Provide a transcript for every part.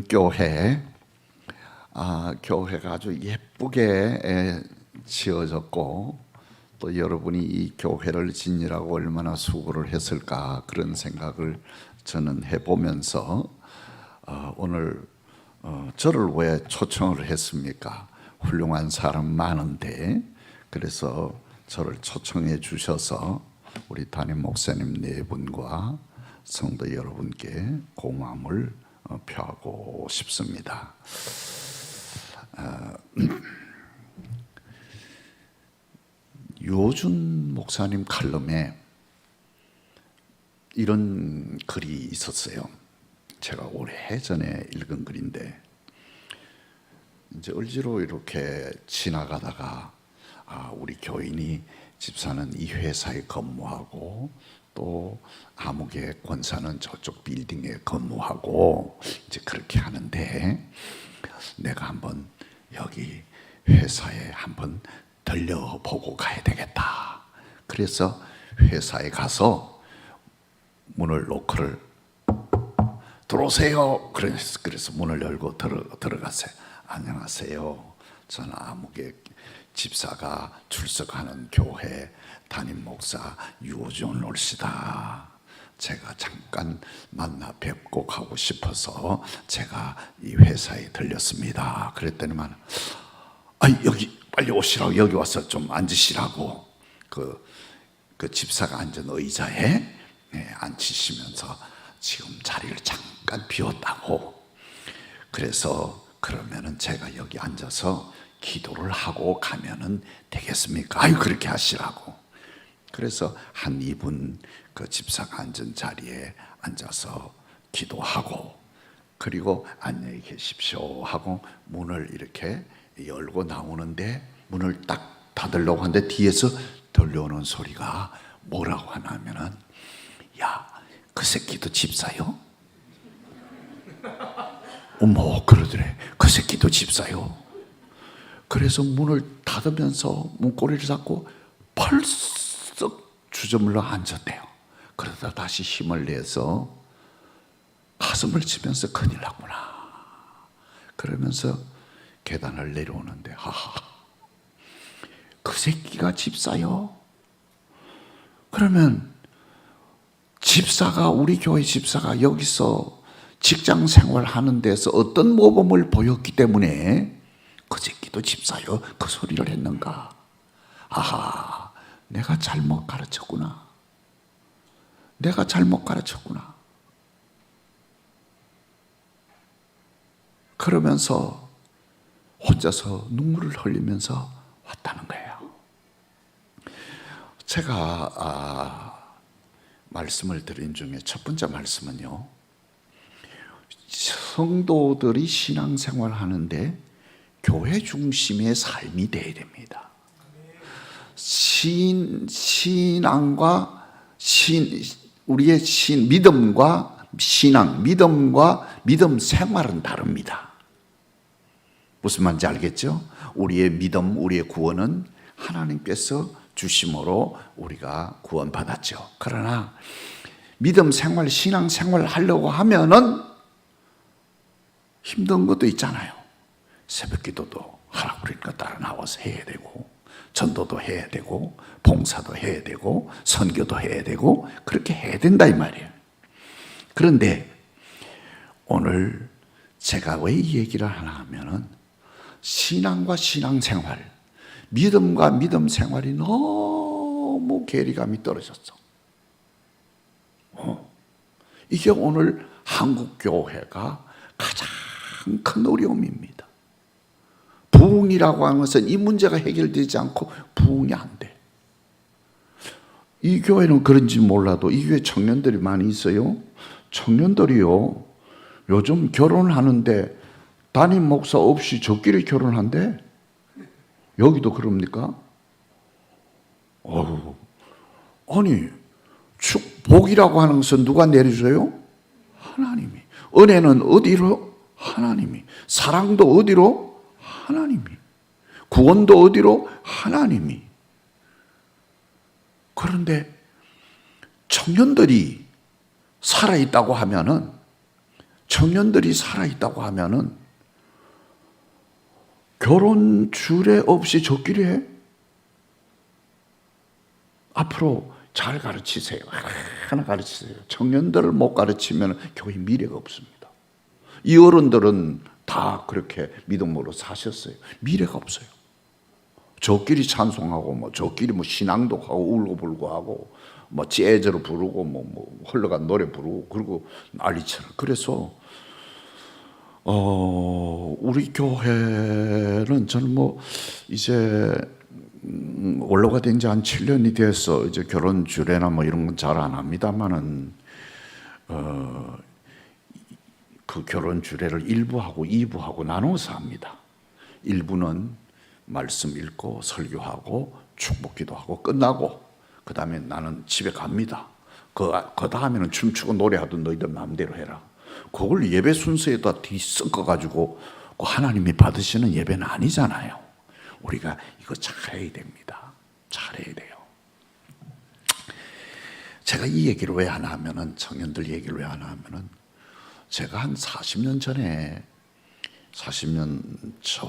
교회, 교회가 아주 예쁘게 지어졌고 또 여러분이 이 교회를 짓느라고 얼마나 수고를 했을까 그런 생각을 저는 해보면서 오늘 저를 왜 초청을 했습니까? 훌륭한 사람 많은데 그래서 저를 초청해 주셔서 우리 담임 목사님 네 분과 성도 여러분께 고마움을 표하고 싶습니다. 유호준 목사님 칼럼에 이런 글이 있었어요. 제가 오래전에 읽은 글인데 이제 을지로 이렇게 지나가다가 우리 교인이 집사는 이 회사에 근무하고 또 아무개 권사는 저쪽 빌딩에 근무하고 이제 그렇게 하는데 내가 한번 여기 회사에 한번 들려보고 가야 되겠다. 그래서 회사에 가서 문을 노크를 들어오세요. 그래서 문을 열고 들어갔어요. 안녕하세요. 저는 아무개 집사가 출석하는 교회 담임 목사 유호준 올시다. 제가 잠깐 만나 뵙고 가고 싶어서 제가 이 회사에 들렸습니다. 그랬더니만 여기 빨리 오시라고, 여기 와서 좀 앉으시라고 그 집사가 앉은 의자에 앉히시면서 지금 자리를 잠깐 비웠다고. 그래서 그러면은 제가 여기 앉아서 기도를 하고 가면은 되겠습니까? 그렇게 하시라고. 그래서 한 2분 그 집사가 앉은 자리에 앉아서 기도하고 그리고 안녕히 계십시오 하고 문을 이렇게 열고 나오는데 문을 딱 닫으려고 하는데 뒤에서 들려오는 소리가 뭐라고 하냐면은 야, 그 새끼도 집사요? 어머, 그러더래. 그 새끼도 집사요? 그래서 문을 닫으면서 문고리를 잡고 펄썩 주저물러 앉았대요. 그러다 다시 힘을 내서 가슴을 치면서 큰일 났구나 그러면서 계단을 내려오는데 그 새끼가 집사요? 그러면 집사가, 우리 교회 집사가 여기서 직장 생활하는 데서 어떤 모범을 보였기 때문에 그 새끼도 집사요? 그 소리를 했는가? 내가 잘못 가르쳤구나. 내가 잘못 가르쳤구나. 그러면서 혼자서 눈물을 흘리면서 왔다는 거예요. 제가 말씀을 드린 중에 첫 번째 말씀은요, 성도들이 신앙생활 하는데 교회 중심의 삶이 되어야 됩니다. 우리의 믿음과 신앙, 믿음과 믿음 생활은 다릅니다. 무슨 말인지 알겠죠? 우리의 믿음, 우리의 구원은 하나님께서 주심으로 우리가 구원받았죠. 그러나 믿음 생활, 신앙 생활 하려고 하면은 힘든 것도 있잖아요. 새벽 기도도 하라고 그러니까 따라 나와서 해야 되고, 전도도 해야 되고, 봉사도 해야 되고, 선교도 해야 되고, 그렇게 해야 된다 이 말이에요. 그런데 오늘 제가 왜 이 얘기를 하나 하면은 신앙과 신앙생활, 믿음과 믿음 생활이 너무 괴리감이 떨어졌어. 이게 오늘 한국 교회가 가장 큰 어려움입니다. 부흥이라고 하는 것은 이 문제가 해결되지 않고 부흥이 안 돼. 이 교회는 그런지 몰라도 이 교회 청년들이 많이 있어요. 청년들이요, 요즘 결혼하는데 담임 목사 없이 저끼리 결혼한대. 여기도 그럽니까? 아니, 축복이라고 하는 것은 누가 내려줘요? 하나님이. 은혜는 어디로? 하나님이. 사랑도 어디로? 하나님이. 구원도 어디로? 하나님이. 그런데 청년들이 살아있다고 하면은 청년들이 살아있다고 하면은 결혼 주례 없이 저끼리 해? 앞으로 잘 가르치세요. 하나 가르치세요. 청년들을 못 가르치면 교회 미래가 없습니다. 이 어른들은 다 그렇게 믿음으로 사셨어요. 미래가 없어요. 저끼리 찬송하고 뭐 저끼리 뭐 신앙도 하고 울고 불고 하고 뭐 재즈로 부르고 뭐 흘러간 노래 부르고 그리고 난리처럼. 그래서 우리 교회는 저는 뭐 이제 원로가 된 지 한 7년이 돼서 이제 결혼 주례나 뭐 이런 건 잘 안 합니다만은 그 결혼 주례를 1부하고 2부하고 나눠서 합니다. 1부는 말씀 읽고 설교하고 축복기도하고 끝나고 그 다음에 나는 집에 갑니다. 그 다음에는 춤추고 노래하던 너희들 마음대로 해라. 그걸 예배 순서에다 뒤섞어가지고 하나님이 받으시는 예배는 아니잖아요. 우리가 이거 잘해야 됩니다. 잘해야 돼요. 제가 이 얘기를 왜 하나 하면은, 청년들 얘기를 왜 하나 하면은, 제가 한 40년 전에, 40년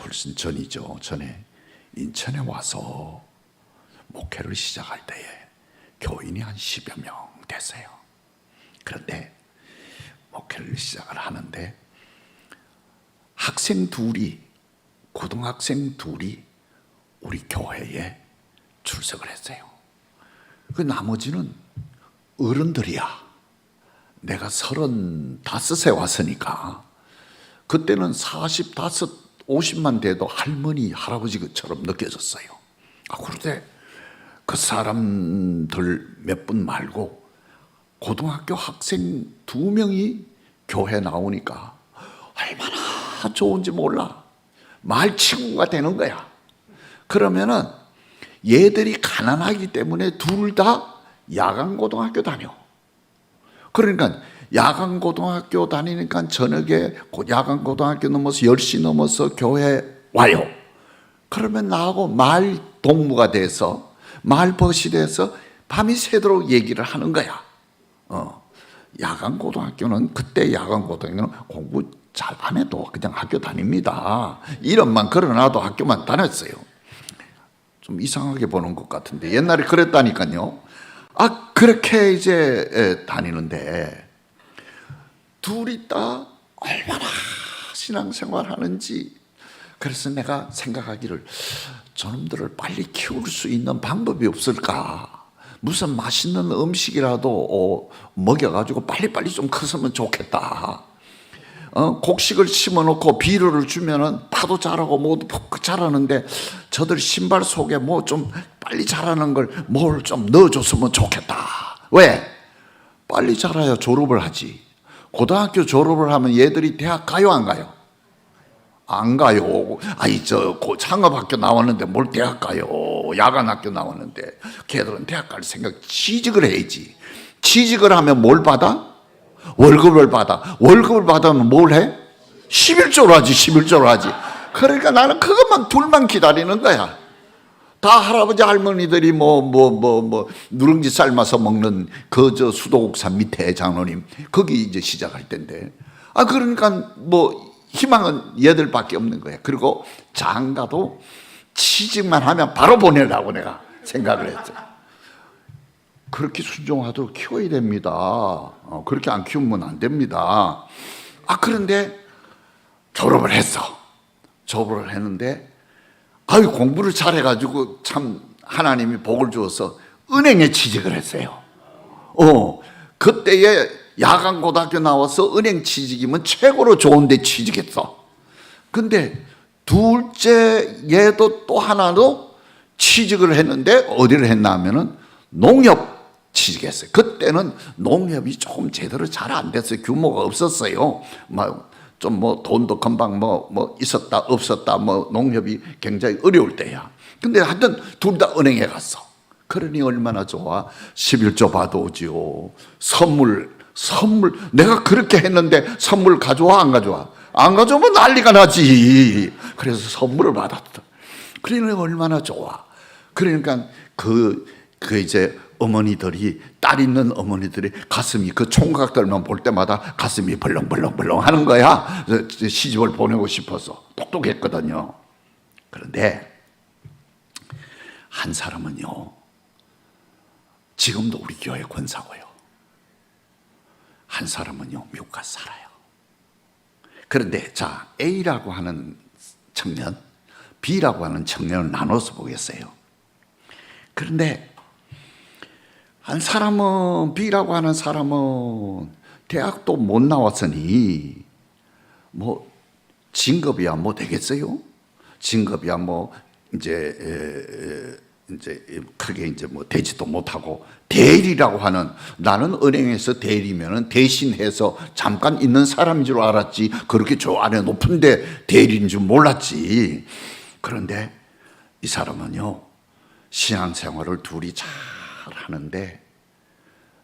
훨씬 전이죠. 전에 인천에 와서 목회를 시작할 때에 교인이 한 10여 명 됐어요. 그런데 목회를 시작을 하는데 학생 둘이, 고등학생 둘이 우리 교회에 출석을 했어요. 그 나머지는 어른들이야. 내가 35세 왔으니까 그때는 45, 50만 돼도 할머니, 할아버지처럼 느껴졌어요. 그런데 그 사람들 몇 분 말고 고등학교 학생 2명이 교회 나오니까 얼마나 좋은지 몰라. 말 친구가 되는 거야. 그러면은 얘들이 가난하기 때문에 둘 다 야간고등학교 다녀. 그러니까 야간고등학교 다니니까 저녁에 야간고등학교 넘어서 10시 넘어서 교회 와요. 그러면 나하고 말 동무가 돼서 말벗이 돼서 밤이 새도록 얘기를 하는 거야. 야간고등학교는, 그때 야간고등학교는 공부 잘 안 해도 그냥 학교 다닙니다. 이름만 걸어놔도 학교만 다녔어요. 좀 이상하게 보는 것 같은데 옛날에 그랬다니까요. 그렇게 이제 다니는데 둘이 다 얼마나 신앙생활 하는지. 그래서 내가 생각하기를 저놈들을 빨리 키울 수 있는 방법이 없을까. 무슨 맛있는 음식이라도 먹여가지고 빨리빨리 좀 컸으면 좋겠다. 곡식을 심어놓고 비료를 주면은 파도 자라고 뭐도 푹 자라는데 저들 신발 속에 뭐 좀 빨리 자라는 걸 뭘 좀 넣어줬으면 좋겠다. 왜? 빨리 자라야 졸업을 하지. 고등학교 졸업을 하면 얘들이 대학 가요, 안 가요? 안 가요. 창업학교 나왔는데 뭘 대학 가요? 야간학교 나왔는데. 걔들은 대학 갈 생각, 취직을 해야지. 취직을 하면 뭘 받아? 월급을 받아. 월급을 받으면 뭘 해? 11조로 하지. 11조로 하지. 그러니까 나는 그것만 둘만 기다리는 거야. 다 할아버지 할머니들이 누룽지 삶아서 먹는 저 수도국산 밑에 장로님 거기 이제 시작할 텐데. 그러니까 희망은 얘들밖에 없는 거야. 그리고 장가도 취직만 하면 바로 보내려고 내가 생각을 했죠. 그렇게 순종하도록 키워야 됩니다. 그렇게 안 키우면 안 됩니다. 그런데 졸업을 했어. 졸업을 했는데 공부를 잘해가지고 참 하나님이 복을 주어서 은행에 취직을 했어요. 그때에 야간고등학교 나와서 은행 취직이면 최고로 좋은 데 취직했어. 근데 둘째 얘도 또 하나도 취직을 했는데 어디를 했나 하면은 농협 취직했어요. 그때는 농협이 조금 제대로 잘 안 됐어요. 규모가 없었어요. 돈도 금방 있었다 없었다 농협이 굉장히 어려울 때야. 근데 하여튼 둘 다 은행에 갔어. 그러니 얼마나 좋아. 11조 받아오지요. 선물 내가 그렇게 했는데 선물 가져와 안 가져와? 안 가져오면 난리가 나지. 그래서 선물을 받았다. 그러니 얼마나 좋아. 그러니까 이제 어머니들이, 딸 있는 어머니들이 가슴이, 그 총각들만 볼 때마다 가슴이 벌렁벌렁벌렁 하는 거야. 시집을 보내고 싶어서. 똑똑했거든요. 그런데 한 사람은요, 지금도 우리 교회 권사고요. 한 사람은요, 미국 가서 살아요. 그런데 자, A라고 하는 청년, B라고 하는 청년을 나눠서 보겠어요. 그런데 한 사람은, B라고 하는 사람은 대학도 못 나왔으니 뭐 진급이야 뭐 되겠어요? 진급이야 뭐 이제 크게 이제 뭐 되지도 못하고, 대리라고 하는, 나는 은행에서 대리면은 대신해서 잠깐 있는 사람인 줄 알았지, 그렇게 저 안에 높은데 대리인 줄 몰랐지. 그런데 이 사람은요, 신앙생활을 둘이 잘 하는데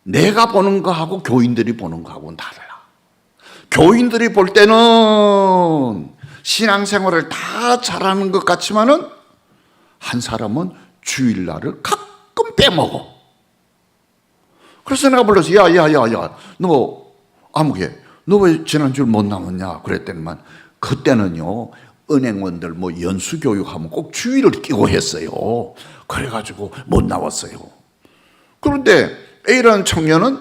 내가 보는 거하고 교인들이 보는 거하고는 달라. 교인들이 볼 때는 신앙생활을 다 잘하는 것 같지만은 한 사람은 주일날을 가끔 빼먹어. 그래서 내가 불러서 야야야야, 너 아무개, 너 왜 지난주를 못 나왔냐 그랬더니만, 그때는요 은행원들 뭐 연수교육하면 꼭 주일을 끼고 했어요. 그래가지고 못 나왔어요. 그런데 A라는 청년은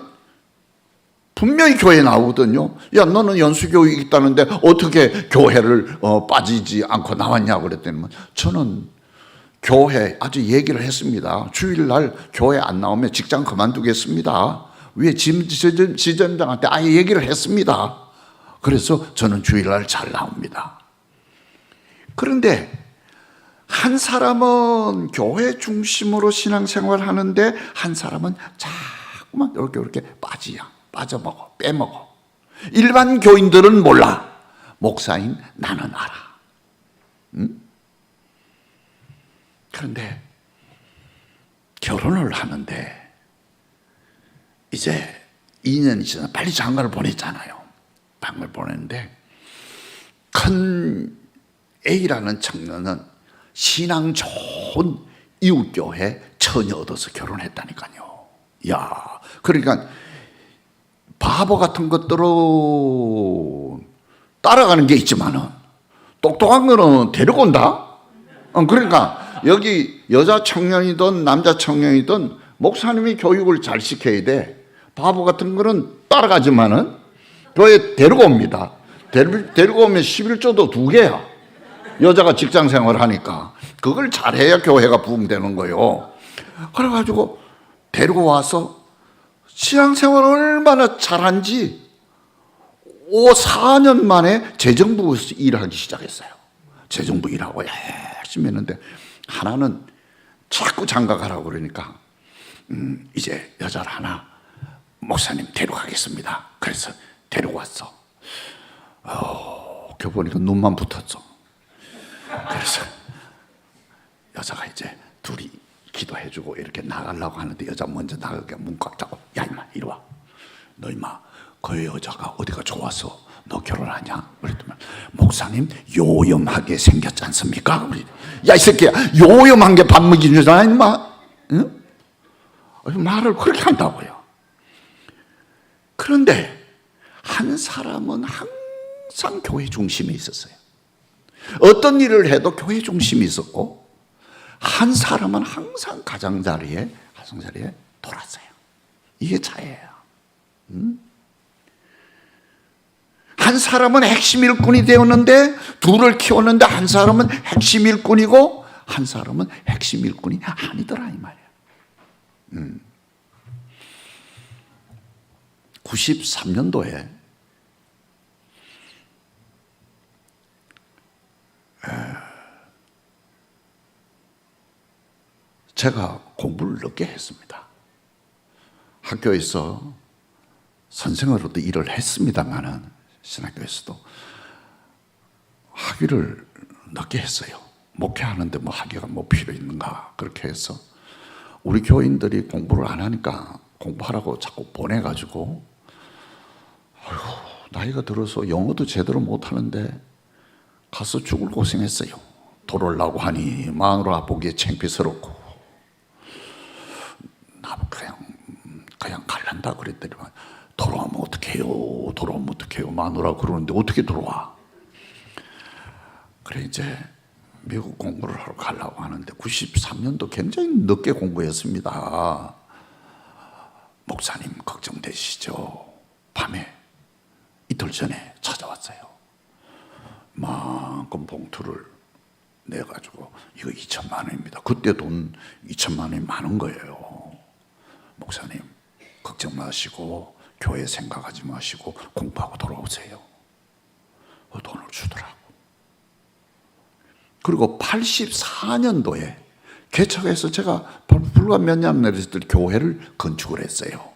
분명히 교회에 나오거든요. 야, 너는 연수교육 있다는데 어떻게 교회를 빠지지 않고 나왔냐 그랬더니, 저는 교회 아주 얘기를 했습니다. 주일날 교회 안 나오면 직장 그만두겠습니다. 위에 지점장한테 아예 얘기를 했습니다. 그래서 저는 주일날 잘 나옵니다. 그런데 한 사람은 교회 중심으로 신앙생활 하는데 한 사람은 자꾸만 이렇게 빠져먹어, 빼먹어. 일반 교인들은 몰라. 목사인 나는 알아. 응? 그런데 결혼을 하는데 이제 2년이 지나 빨리 장가를 보냈잖아요. 장가를 보냈는데 큰 A라는 청년은 신앙 좋은 이웃교회 처녀 얻어서 결혼했다니까요. 야, 그러니까 바보 같은 것들은 따라가는 게 있지만은 똑똑한 거는 데리고 온다. 그러니까 여기 여자 청년이든 남자 청년이든 목사님이 교육을 잘 시켜야 돼. 바보 같은 거는 따라가지만은 교회 데리고 옵니다. 데리고 오면 11조도 2개야. 여자가 직장 생활을 하니까 그걸 잘해야 교회가 부흥되는 거예요. 그래가지고 데리고 와서 신앙생활을 얼마나 잘한지 4년 만에 재정부에서 일하기 시작했어요. 재정부 일하고 열심히 했는데, 하나는 자꾸 장가 가라고 그러니까 이제 여자를 하나 목사님 데려가겠습니다. 그래서 데리고 왔어. 그 보니까 눈만 붙었어. 그래서 여자가 이제 둘이 기도해주고 이렇게 나가려고 하는데, 여자 먼저 나가게 문 꽉 잡고, 야 임마 이리 와. 너 임마 그 여자가 어디가 좋아서 너 결혼하냐? 그랬더니, 목사님 요염하게 생겼지 않습니까? 야 이 새끼야, 요염한 게 밥 먹이는 여자야 임마? 응? 말을 그렇게 한다고요. 그런데 한 사람은 항상 교회 중심에 있었어요. 어떤 일을 해도 교회 중심이 있었고, 한 사람은 항상 가장자리에 돌았어요. 이게 차이예요. 한 사람은 핵심 일꾼이 되었는데, 둘을 키웠는데 한 사람은 핵심 일꾼이고 한 사람은 핵심 일꾼이 아니더라 이 말이에요. 93년도에 제가 공부를 늦게 했습니다. 학교에서 선생으로도 일을 했습니다만은 신학교에서도 학위를 늦게 했어요. 목회하는데 뭐 학위가 뭐 필요 있는가 그렇게 해서 우리 교인들이 공부를 안 하니까 공부하라고 자꾸 보내가지고, 나이가 들어서 영어도 제대로 못하는데 가서 죽을 고생했어요. 돌아오려고 하니 마누라 보기에 창피스럽고, 그냥 갈란다 그랬더니만 돌아오면 어떡해요? 돌아오면 어떡해요? 마누라 그러는데 어떻게 돌아와? 그래 이제 미국 공부를 하러 가려고 하는데 93년도 굉장히 늦게 공부했습니다. 목사님 걱정되시죠? 밤에 이틀 전에 찾아왔어요. 만큼 봉투를 내가지고 이거 2천만 원입니다. 그때 돈 2천만 원이 많은 거예요. 목사님 걱정 마시고 교회 생각하지 마시고 공부하고 돌아오세요. 돈을 주더라고. 그리고 84년도에 개척해서 제가 불과 몇 년 내렸을 때 교회를 건축을 했어요.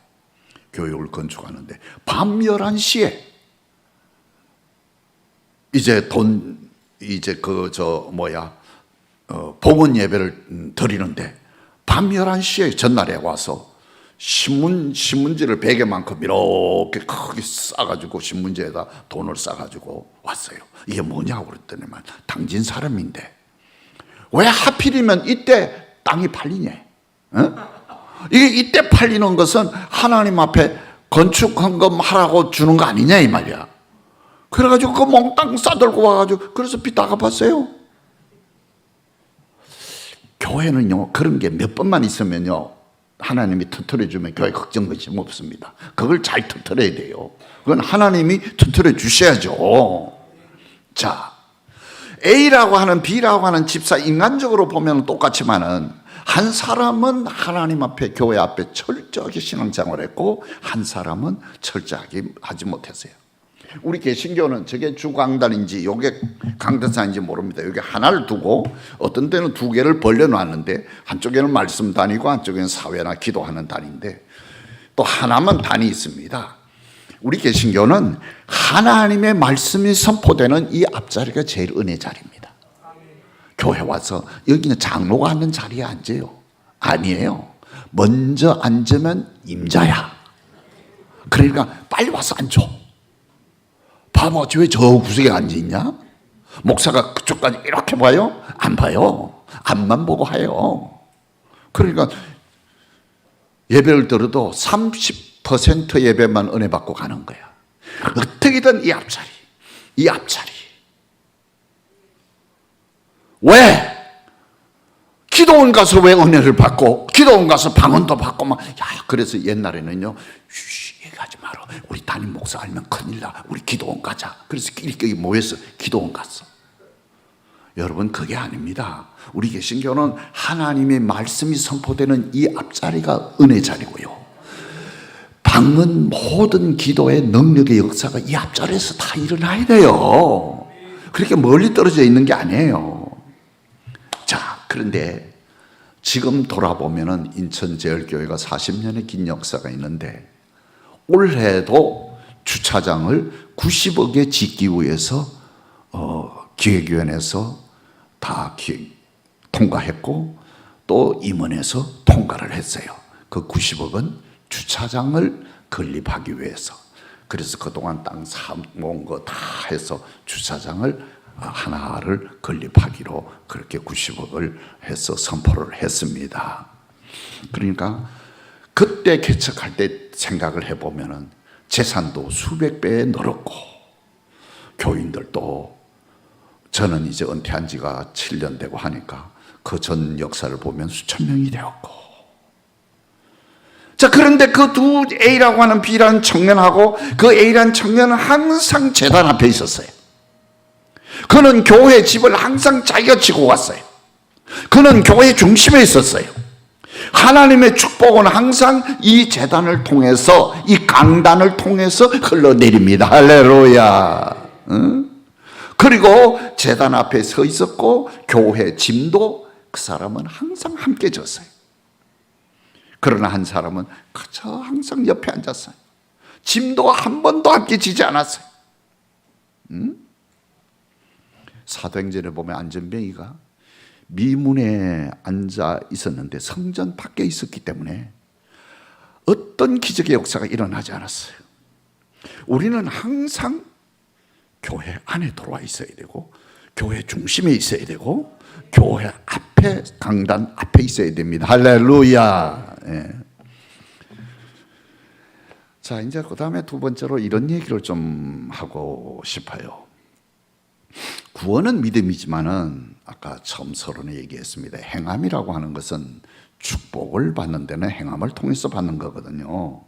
교육을 건축하는데 밤 11시에 이제 복원 예배를 드리는데 밤 11시에 전날에 와서 신문지를 베개만큼 이렇게 크게 싸가지고 신문지에다 돈을 싸가지고 왔어요. 이게 뭐냐고 그랬더니만 당진 사람인데 왜 하필이면 이때 땅이 팔리냐? 이게 이때 팔리는 것은 하나님 앞에 건축 헌금 하라고 주는 거 아니냐 이 말이야. 그래가지고 그 몽땅 싸들고 와가지고 그래서 빚 다 갚았어요. 교회는요 그런 게 몇 번만 있으면요 하나님이 터뜨려주면 교회 걱정 것이 없습니다. 그걸 잘 터뜨려야 돼요. 그건 하나님이 터뜨려 주셔야죠. 자, A라고 하는 B라고 하는 집사 인간적으로 보면 똑같지만은 한 사람은 하나님 앞에 교회 앞에 철저하게 신앙생활을 했고 한 사람은 철저하게 하지 못했어요. 우리 개신교는 저게 주강단인지 요게 강대상인지 모릅니다. 여기 하나를 두고 어떤 때는 두 개를 벌려놨는데 한쪽에는 말씀 단이고 한쪽에는 사회나 기도하는 단인데 또 하나만 단이 있습니다. 우리 개신교는 하나님의 말씀이 선포되는 이 앞자리가 제일 은혜 자리입니다. 교회 와서 여기는 장로가 앉는 자리에 앉아요? 아니에요. 먼저 앉으면 임자야. 그러니까 빨리 와서 앉아. 바보같이 왜 저 구석에 앉아있냐? 목사가 그쪽까지 이렇게 봐요? 안 봐요. 앞만 보고 해요. 그러니까 예배를 들어도 30% 예배만 은혜 받고 가는 거야. 어떻게든 이 앞자리. 왜? 기도원 가서 왜 은혜를 받고 기도원 가서 방언도 받고 막 그래서 옛날에는요 얘기하지 마라. 우리 담임 목사 알면 큰일 나. 우리 기도원 가자. 그래서 끼리끼리 모여서 기도원 갔어. 여러분 그게 아닙니다. 우리 개신교는 하나님의 말씀이 선포되는 이 앞자리가 은혜 자리고요. 방언 모든 기도의 능력의 역사가 이 앞자리에서 다 일어나야 돼요. 그렇게 멀리 떨어져 있는 게 아니에요. 자, 그런데 지금 돌아보면은 인천제일교회가 40년의 긴 역사가 있는데 올해도 주차장을 90억에 짓기 위해서 기획위원회에서 다 통과했고 또 임원에서 통과를 했어요. 그 90억은 주차장을 건립하기 위해서. 그래서 그동안 땅 사모은 거 다 해서 주차장을 하나를 건립하기로 그렇게 90억을 해서 선포를 했습니다. 그러니까 그때 개척할 때 생각을 해보면은 재산도 수백 배에 늘었고 교인들도 저는 이제 은퇴한 지가 7년 되고 하니까 그 전 역사를 보면 수천 명이 되었고 자 그런데 그 두 A라고 하는 B라는 청년하고 그 A라는 청년은 항상 제단 앞에 있었어요. 그는 교회 집을 항상 자기가 지고 갔어요. 그는 교회 중심에 있었어요. 하나님의 축복은 항상 이 제단을 통해서 이 강단을 통해서 흘러내립니다. 할렐루야. 그리고 제단 앞에 서 있었고 교회 짐도 그 사람은 항상 함께 졌어요. 그러나 한 사람은 그저 항상 옆에 앉았어요. 짐도 한 번도 함께 지지 않았어요. 사도행전에 보면 안전뱅이가 미문에 앉아 있었는데 성전 밖에 있었기 때문에 어떤 기적의 역사가 일어나지 않았어요. 우리는 항상 교회 안에 들어와 있어야 되고 교회 중심에 있어야 되고 교회 앞에 강단 앞에 있어야 됩니다. 할렐루야. 예. 자, 이제 그 다음에 두 번째로 이런 얘기를 좀 하고 싶어요. 구원은 믿음이지만은 아까 처음 서론에 얘기했습니다. 행함이라고 하는 것은 축복을 받는 데는 행함을 통해서 받는 거거든요.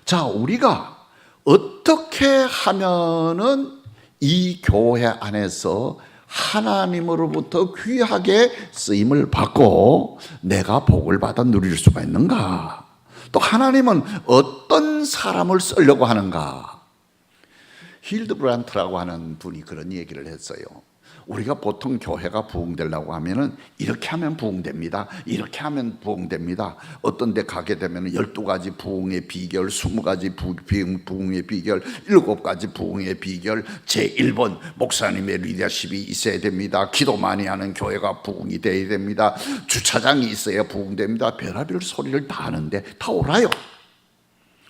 자, 우리가 어떻게 하면은 이 교회 안에서 하나님으로부터 귀하게 쓰임을 받고 내가 복을 받아 누릴 수가 있는가? 또 하나님은 어떤 사람을 쓰려고 하는가? 힐드브란트라고 하는 분이 그런 얘기를 했어요. 우리가 보통 교회가 부흥되려고 하면은 이렇게 하면 부흥됩니다. 이렇게 하면 부흥됩니다. 어떤 데 가게 되면 12가지 부흥의 비결, 20가지 부흥의 비결, 7가지 부흥의 비결, 제1번 목사님의 리더십이 있어야 됩니다. 기도 많이 하는 교회가 부흥이 돼야 됩니다. 주차장이 있어야 부흥됩니다. 별의별 소리를 다 하는데 다 옳아요.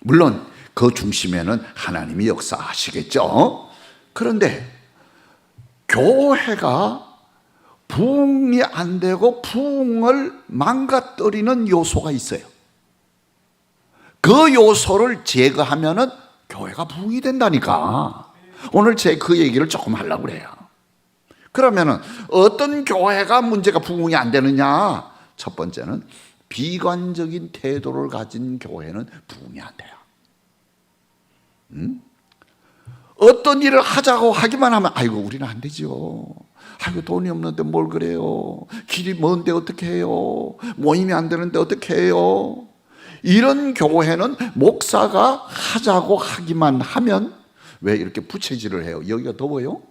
물론 그 중심에는 하나님이 역사하시겠죠. 그런데 교회가 부흥이 안 되고 부흥을 망가뜨리는 요소가 있어요. 그 요소를 제거하면은 교회가 부흥이 된다니까. 오늘 제 그 얘기를 조금 하려고 그래요. 그러면은 어떤 교회가 문제가 부흥이 안 되느냐? 첫 번째는 비관적인 태도를 가진 교회는 부흥이 안 돼요. 어떤 일을 하자고 하기만 하면 아이고 우리는 안 되죠. 아이고 돈이 없는데 뭘 그래요. 길이 먼데 어떻게 해요. 모임이 안 되는데 어떻게 해요. 이런 교회는 목사가 하자고 하기만 하면 왜 이렇게 부채질을 해요. 여기가 더워요?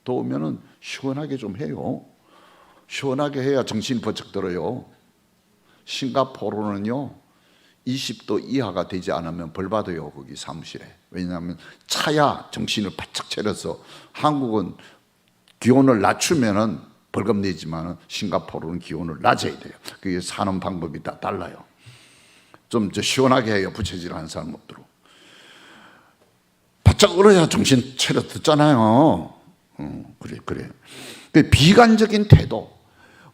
더우면 시원하게 좀 해요. 시원하게 해야 정신이 번쩍 들어요. 싱가포르는요 20도 이하가 되지 않으면 벌 받아요. 거기 사무실에. 왜냐하면 차야 정신을 바짝 차려서. 한국은 기온을 낮추면은 벌금 내지만 싱가포르는 기온을 낮아야 돼요. 그게 사는 방법이 다 달라요. 좀 시원하게 해요. 부채질 하는 사람 없도록. 바짝 얼어야 정신 차려 듣잖아요. 그래. 비관적인 태도.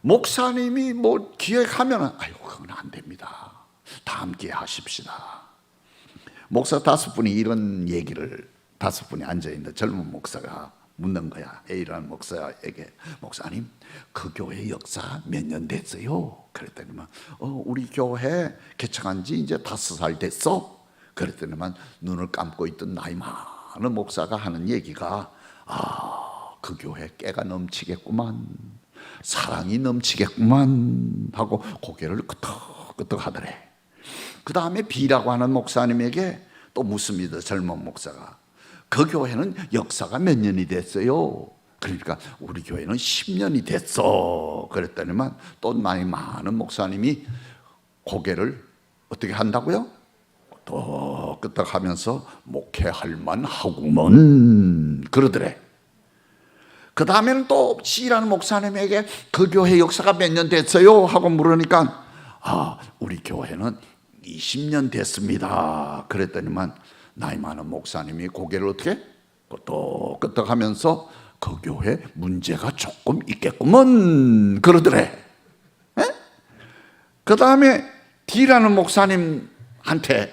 목사님이 뭐 기획하면은 아이고 그건 안 됩니다. 다음 기회에 하십시다. 목사 5분이 이런 얘기를 5분이 앉아있는데 젊은 목사가 묻는 거야. A라는 목사에게 목사님 그 교회 역사 몇 년 됐어요? 그랬더니만 우리 교회 개척한 지 이제 5살 됐어. 그랬더니만 눈을 감고 있던 나이 많은 목사가 하는 얘기가 그 교회 깨가 넘치겠구만. 사랑이 넘치겠구만 하고 고개를 끄덕끄덕 하더래. 그 다음에 B라고 하는 목사님에게 또 묻습니다. 젊은 목사가. 그 교회는 역사가 몇 년이 됐어요? 그러니까 우리 교회는 10년이 됐어. 그랬더니만 또 나이 많은 목사님이 고개를 어떻게 한다고요? 끄덕끄덕 하면서 목회할 만하구먼 그러더래. 그 다음에는 또 C라는 목사님에게 그 교회 역사가 몇 년 됐어요? 하고 물으니까 우리 교회는 20년 됐습니다. 그랬더니만 나이 많은 목사님이 고개를 어떻게 끄덕끄덕 하면서 그 교회 문제가 조금 있겠구먼 그러더래. 그 다음에 D라는 목사님한테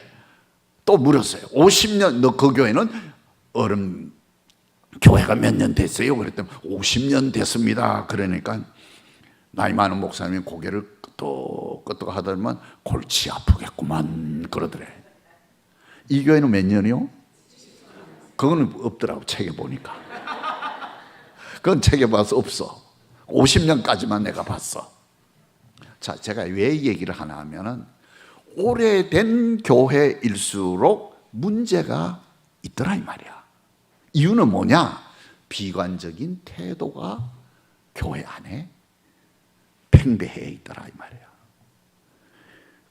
또 물었어요. 50년 너 그 교회는 교회가 몇 년 됐어요? 그랬더니 50년 됐습니다. 그러니까 나이 많은 목사님이 고개를 끄덕끄덕 하더니만 골치 아프겠구만 그러더래. 이 교회는 몇 년이요? 그거는 없더라고. 책에 보니까. 그건 책에 봐서 없어. 50년까지만 내가 봤어. 자, 제가 왜 얘기를 하나 하면은 오래된 교회일수록 문제가 있더라 이 말이야. 이유는 뭐냐? 비관적인 태도가 교회 안에 팽배해 있더라 이 말이야.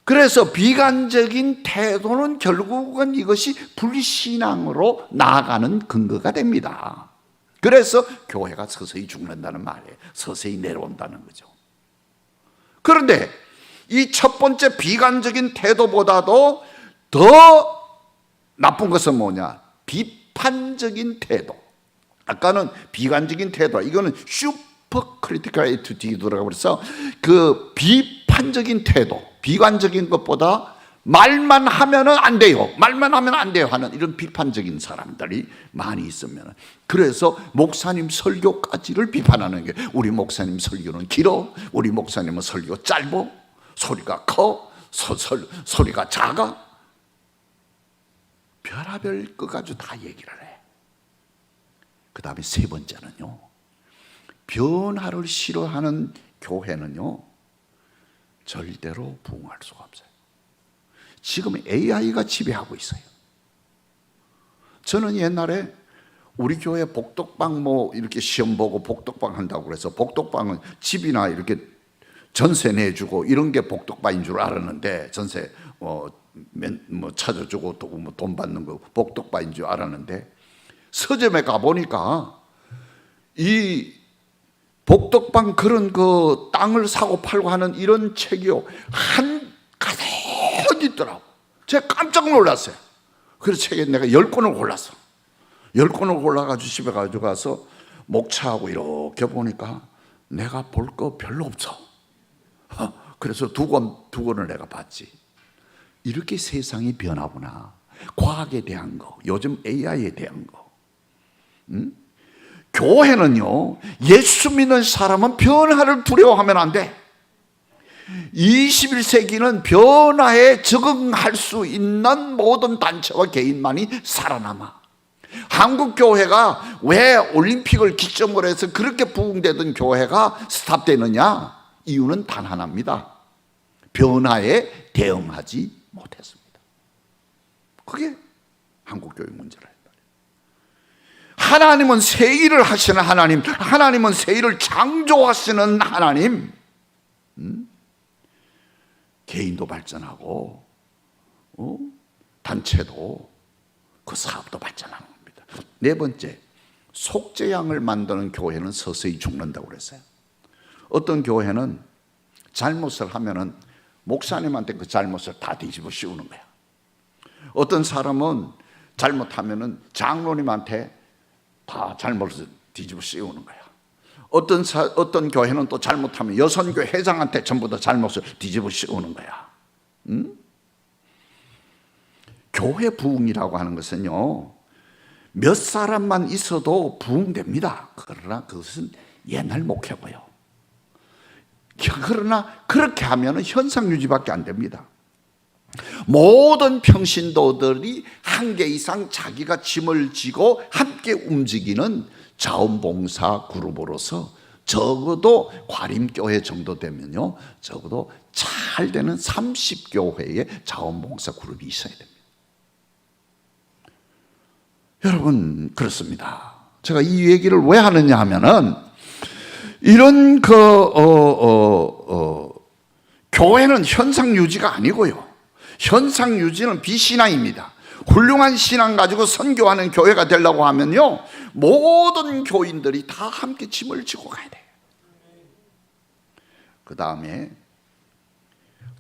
그래서 비관적인 태도는 결국은 이것이 불신앙으로 나아가는 근거가 됩니다. 그래서 교회가 서서히 죽는다는 말이에요. 서서히 내려온다는 거죠. 그런데 이 첫 번째 비관적인 태도보다도 더 나쁜 것은 뭐냐? 비판적인 태도. 아까는 비관적인 태도, 이거는 슈퍼 크리티컬 애티튜드라고 그래서 그 비판적인 태도, 비관적인 것보다 말만 하면은 안 돼요. 말만 하면 안 돼요 하는 이런 비판적인 사람들이 많이 있으면, 그래서 목사님 설교까지를 비판하는 게, 우리 목사님 설교는 길어, 우리 목사님은 설교 짧어, 소리가 커, 소리가 작아, 별하별 것 가지고 다 얘기를 해. 그 다음에 세 번째는요, 변화를 싫어하는 교회는요 절대로 부흥할 수가 없어요. 지금 AI가 지배하고 있어요. 저는 옛날에 우리 교회 복덕방 이렇게 시험 보고 복덕방 한다고 그래서, 복덕방은 집이나 이렇게 전세 내주고 이런 게 복덕방인 줄 알았는데, 전세 찾아주고 돈 받는 거 복덕방인 줄 알았는데, 서점에 가보니까 이 복덕방 그런 그 땅을 사고 팔고 하는 이런 책이요 한 가득 있더라고. 제가 깜짝 놀랐어요. 그래서 책에 내가 10권을 골랐어. 10권을 골라가지고 집에 가져가서 목차하고 이렇게 보니까 내가 볼 거 별로 없어. 그래서 두 권을 내가 봤지. 이렇게 세상이 변하구나. 과학에 대한 거, 요즘 AI에 대한 거. 교회는요, 예수 믿는 사람은 변화를 두려워하면 안 돼. 21세기는 변화에 적응할 수 있는 모든 단체와 개인만이 살아남아. 한국 교회가 왜 올림픽을 기점으로 해서 그렇게 부흥되던 교회가 스탑되느냐? 이유는 단 하나입니다. 변화에 대응하지 못했습니다. 그게 한국 교회 문제라. 하나님은 새 일을 하시는 하나님, 하나님은 새 일을 창조하시는 하나님. 개인도 발전하고 단체도, 그 사업도 발전하는 겁니다. 네 번째, 속죄양을 만드는 교회는 서서히 죽는다고 그랬어요. 어떤 교회는 잘못을 하면은 목사님한테 그 잘못을 다 뒤집어 씌우는 거야. 어떤 사람은 잘못하면은 장로님한테 다 잘못을 뒤집어 씌우는 거야. 어떤 교회는 또 잘못하면 여선교 회장한테 전부 다 잘못을 뒤집어 씌우는 거야. 교회 부흥이라고 하는 것은요, 몇 사람만 있어도 부흥됩니다. 그러나 그것은 옛날 목회고요. 그러나 그렇게 하면 현상 유지밖에 안 됩니다. 모든 평신도들이 한 개 이상 자기가 짐을 지고 함께 움직이는 자원봉사 그룹으로서 적어도 과림교회 정도 되면요, 적어도 잘 되는 30교회의 자원봉사 그룹이 있어야 됩니다. 여러분, 그렇습니다. 제가 이 얘기를 왜 하느냐 하면은, 이런 교회는 현상 유지가 아니고요, 현상 유지는 비신앙입니다. 훌륭한 신앙 가지고 선교하는 교회가 되려고 하면요, 모든 교인들이 다 함께 짐을 지고 가야 돼요. 그 다음에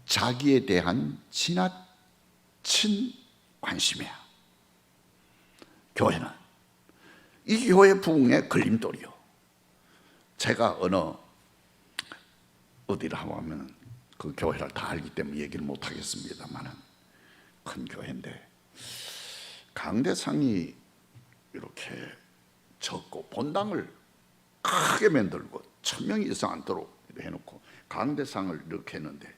자기에 대한 지나친 관심이야. 교회는 이 교회 부흥의 걸림돌이요. 제가 어디를 하면 그 교회를 다 알기 때문에 얘기를 못 하겠습니다만은, 큰 교회인데 강대상이 이렇게 적고 본당을 크게 만들고 1000명 이상 앉도록 해놓고 강대상을 이렇게 했는데,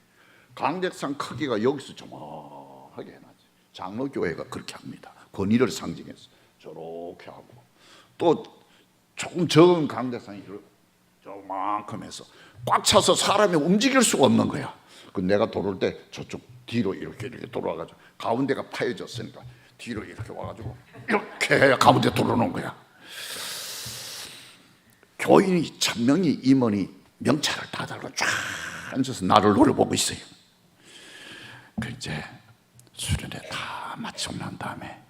강대상 크기가 여기서 조목하게 해놨지. 장로교회가 그렇게 합니다. 권위를 상징해서 저렇게 하고, 또 조금 적은 강대상이 이렇게 조만큼 해서 꽉 차서 사람이 움직일 수가 없는 거야. 그 내가 돌을 때 저쪽 뒤로 이렇게 돌아가지고, 가운데가 파여졌으니까 뒤로 이렇게 와가지고 이렇게 해야 가운데 돌아오는 거야. 교인이 1000명이 임원이 명찰을 다 달고 쫙 앉아서 나를 노려보고 있어요. 그 이제 수련회 다 마치고 난 다음에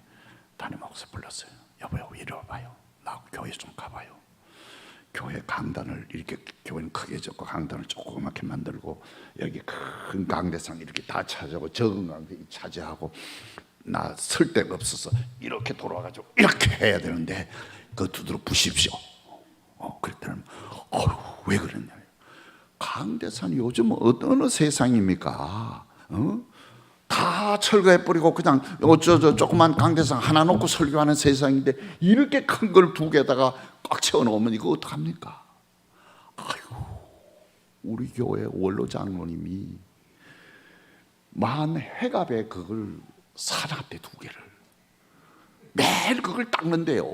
담임 목사 불렀어요. 여보요, 이리 와봐요. 나 교회 좀 가봐요. 교회 강단을 이렇게, 교회는 크게 적고 강단을 조그맣게 만들고, 여기 큰 강대상 이렇게 다 차지하고, 적은 강대 차지하고, 나 설 데가 없어서 이렇게 돌아가지고 이렇게 해야 되는데 그 두드러 부십시오. 그랬더니 왜 그랬냐. 강대산 요즘 어느 세상입니까? 다 철거해버리고 그냥 저 조그만 강대상 하나 놓고 설교하는 세상인데 이렇게 큰 걸 두 개다가 꽉 채워놓으면 이거 어떡합니까? 아이고, 우리 교회 원로 장로님이 만 회갑에 그걸 사놨대, 두 개를. 매일 그걸 닦는데요.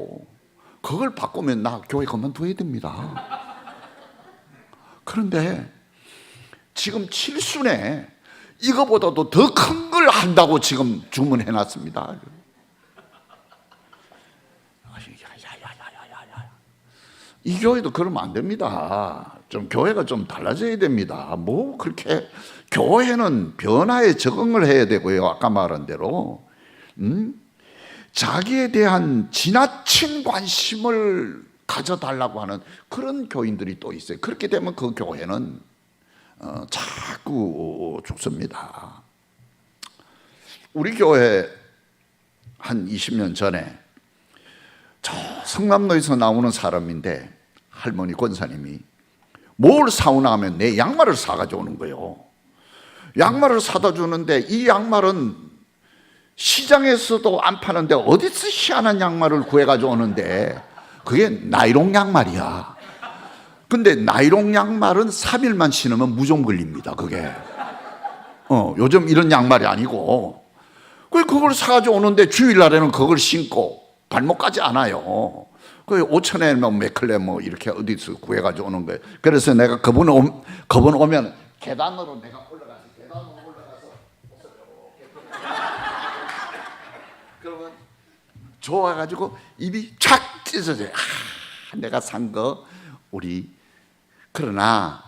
그걸 바꾸면 나 교회 그만둬야 됩니다. 그런데 지금 칠순에 이거보다도 더 큰 걸 한다고 지금 주문해놨습니다. 이 교회도 그러면 안 됩니다. 좀 교회가 좀 달라져야 됩니다. 뭐 그렇게 교회는 변화에 적응을 해야 되고요. 아까 말한 대로 자기에 대한 지나친 관심을 가져달라고 하는 그런 교인들이 또 있어요. 그렇게 되면 그 교회는 자꾸 죽습니다. 우리 교회 한 20년 전에 저 성남로에서 나오는 사람인데 할머니 권사님이 뭘 사오나 하면 내 양말을 사가지고 오는 거예요. 양말을 사다 주는데 이 양말은 시장에서도 안 파는데 어디서 희한한 양말을 구해가지고 오는데 그게 나이롱 양말이야. 근데 나이롱 양말은 3일만 신으면 무좀 걸립니다. 그게 요즘 이런 양말이 아니고 그걸 사가지고 오는데 주일날에는 그걸 신고 발목까지 않아요. 그 5천에 뭐 맥클레 뭐 이렇게 어디서 구해가지고 오는 거예요. 그래서 내가 그분 오면 계단으로 내가 올라가서 그러면 좋아가지고 입이 촥 찢어져요. 내가 산 거 우리. 그러나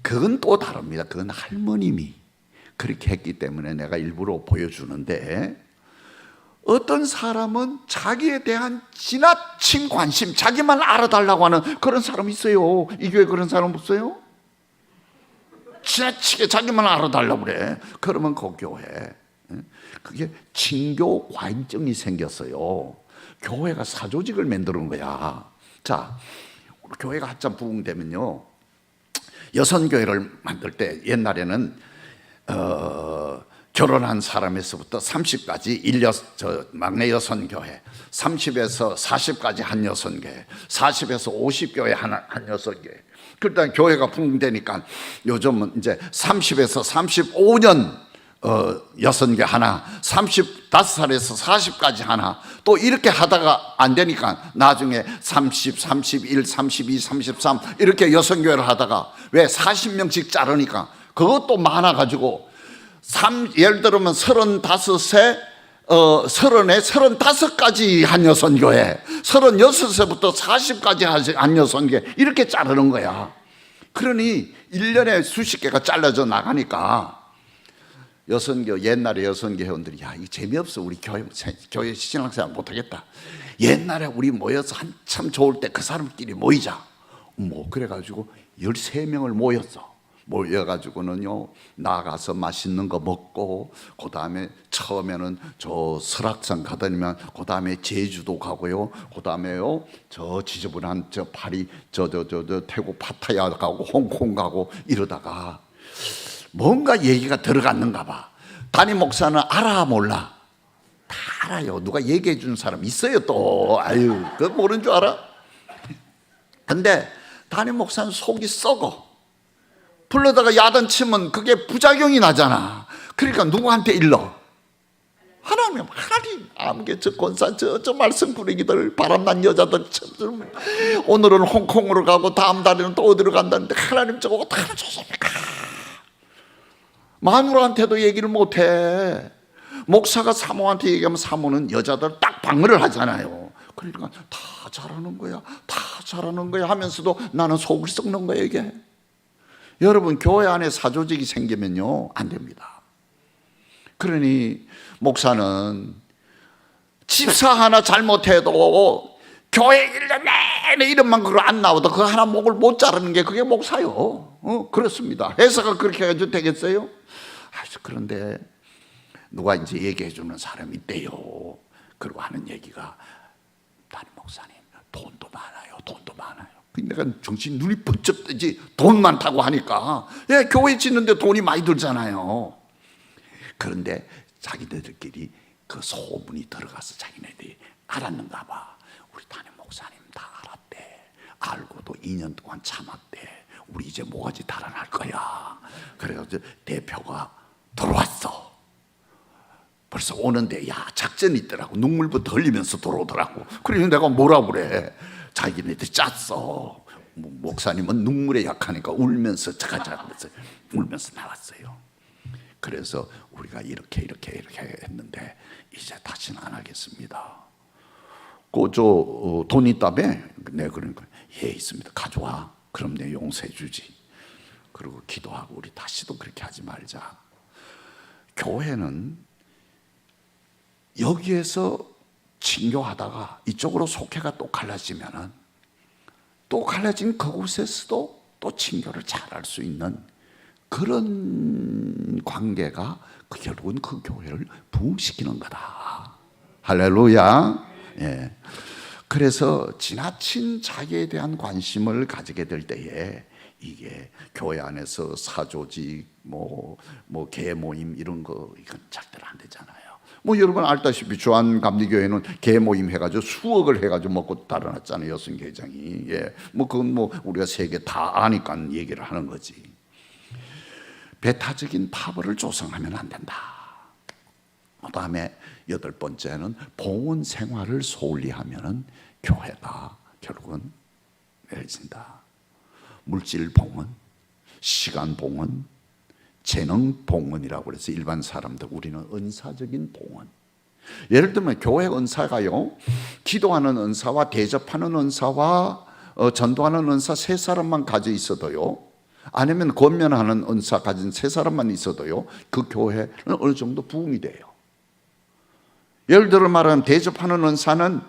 그건 또 다릅니다. 그건 할머님이 그렇게 했기 때문에 내가 일부러 보여주는데, 어떤 사람은 자기에 대한 지나친 관심, 자기만 알아달라고 하는 그런 사람이 있어요. 이 교회 그런 사람 없어요? 지나치게 자기만 알아달라고 그래. 그러면 그 교회 그게 친교 과잉증이 생겼어요. 교회가 사조직을 만드는 거야. 자, 교회가 한참 부흥되면요, 여선교회를 만들 때 옛날에는 결혼한 사람에서부터 30까지 막내 여선교회, 30에서 40까지 한 여선교회, 40에서 50교회 한 여선교회. 그러다 교회가 부흥되니까 요즘은 이제 30에서 35년 여선교회 하나, 35살에서 40까지 하나, 또 이렇게 하다가 안 되니까 나중에 30, 31, 32, 33 이렇게 여선교회를 하다가 왜 40명씩 자르니까 그것도 많아가지고 예를 들면 35세, 30에 35까지 한 여선교회, 36세부터 40까지 한 여선교회 이렇게 자르는 거야. 그러니 1년에 수십 개가 잘라져 나가니까 여선교, 옛날에 여선교 회원들이 야, 이거 재미없어. 우리 교회 신앙생활 못하겠다. 옛날에 우리 모여서 한참 좋을 때 그 사람끼리 모이자. 뭐 그래가지고 13명을 모여가지고는요, 나가서 맛있는 거 먹고, 그 다음에 처음에는 저 설악산 가다니면 그 다음에 제주도 가고요, 그 다음에요 저 지저분한 저 파리 저 태국 파타야 가고 홍콩 가고 이러다가 뭔가 얘기가 들어갔는가 봐. 담임 목사는 알아 몰라? 다 알아요. 누가 얘기해 준 사람 있어요 또. 아유, 그거 모르는 줄 알아? 근데 담임 목사는 속이 썩어. 불러다가 야단치면 그게 부작용이 나잖아. 그러니까 누구한테 일러? 하나님 아무게 저 권사 저 말씀 부리기들 바람난 여자들 오늘은 홍콩으로 가고 다음 달에는 또 어디로 간다는데 하나님 저거 어떻게 하십니까? 마누라한테도 얘기를 못해. 목사가 사모한테 얘기하면 사모는 여자들 딱 방어를 하잖아요. 그러니까 다 잘하는 거야, 다 잘하는 거야 하면서도 나는 속을 썩는 거야 이게. 여러분, 교회 안에 사조직이 생기면요 안 됩니다. 그러니 목사는 집사 하나 잘못해도 교회 일년 내내 이름만 그거 안 나오다 그거 하나 목을 못 자르는 게 그게 목사요. 그렇습니다. 회사가 그렇게 해도 되겠어요? 그런데 누가 이제 얘기해 주는 사람이 있대요. 그리고 하는 얘기가 담임 목사님 돈도 많아요. 내가 정신 눈이 번쩍 뜨지. 돈 많다고 하니까 교회 짓는데 돈이 많이 들잖아요. 그런데 자기네들끼리 그 소문이 들어가서 자기네들이 알았는가 봐. 우리 담임 목사님 다 알았대. 알고도 2년 동안 참았대. 우리 이제 뭐가지 달아날 거야. 그래가지고 대표가 들어왔어. 벌써 오는데 야 작전이 있더라고. 눈물부터 흘리면서 들어오더라고. 그래서 내가 뭐라 그래. 자기네들 짰어. 목사님은 눈물에 약하니까 울면서 자가자면서 울면서 나왔어요. 그래서 우리가 이렇게 했는데 이제 다시는 안 하겠습니다. 돈 있다며? 네, 그러니까 예 있습니다. 가져와. 그럼 내 용서해 주지. 그리고 기도하고 우리 다시도 그렇게 하지 말자. 교회는 여기에서 친교하다가 이쪽으로 속회가 또 갈라지면은 또 갈라진 그곳에서도 또 친교를 잘할 수 있는 그런 관계가 결국은 그 교회를 부흥시키는 거다. 할렐루야. 예. 그래서 지나친 자기에 대한 관심을 가지게 될 때에 이게 교회 안에서 사조직, 개모임 이런 거 이건 절대로 안 되잖아요. 여러분 알다시피 주한감리교회는 개모임 해가지고 수억을 해가지고 먹고 달아났잖아요. 여순교회장이. 예. 그건 우리가 세계 다 아니까 얘기를 하는 거지. 배타적인 파벌을 조성하면 안 된다. 그 다음에 8번째는 봉헌 생활을 소홀히 하면은 교회가 결국은 내려진다. 물질 봉헌, 시간 봉헌, 재능 봉헌이라고 그래서 일반 사람들 우리는 은사적인 봉헌. 예를 들면 교회 은사가요, 기도하는 은사와 대접하는 은사와 전도하는 은사 3사람만 가져 있어도요, 아니면 권면하는 은사 가진 3사람만 있어도요, 그 교회는 어느 정도 부흥이 돼요. 예를 들어 말하면 대접하는 은사는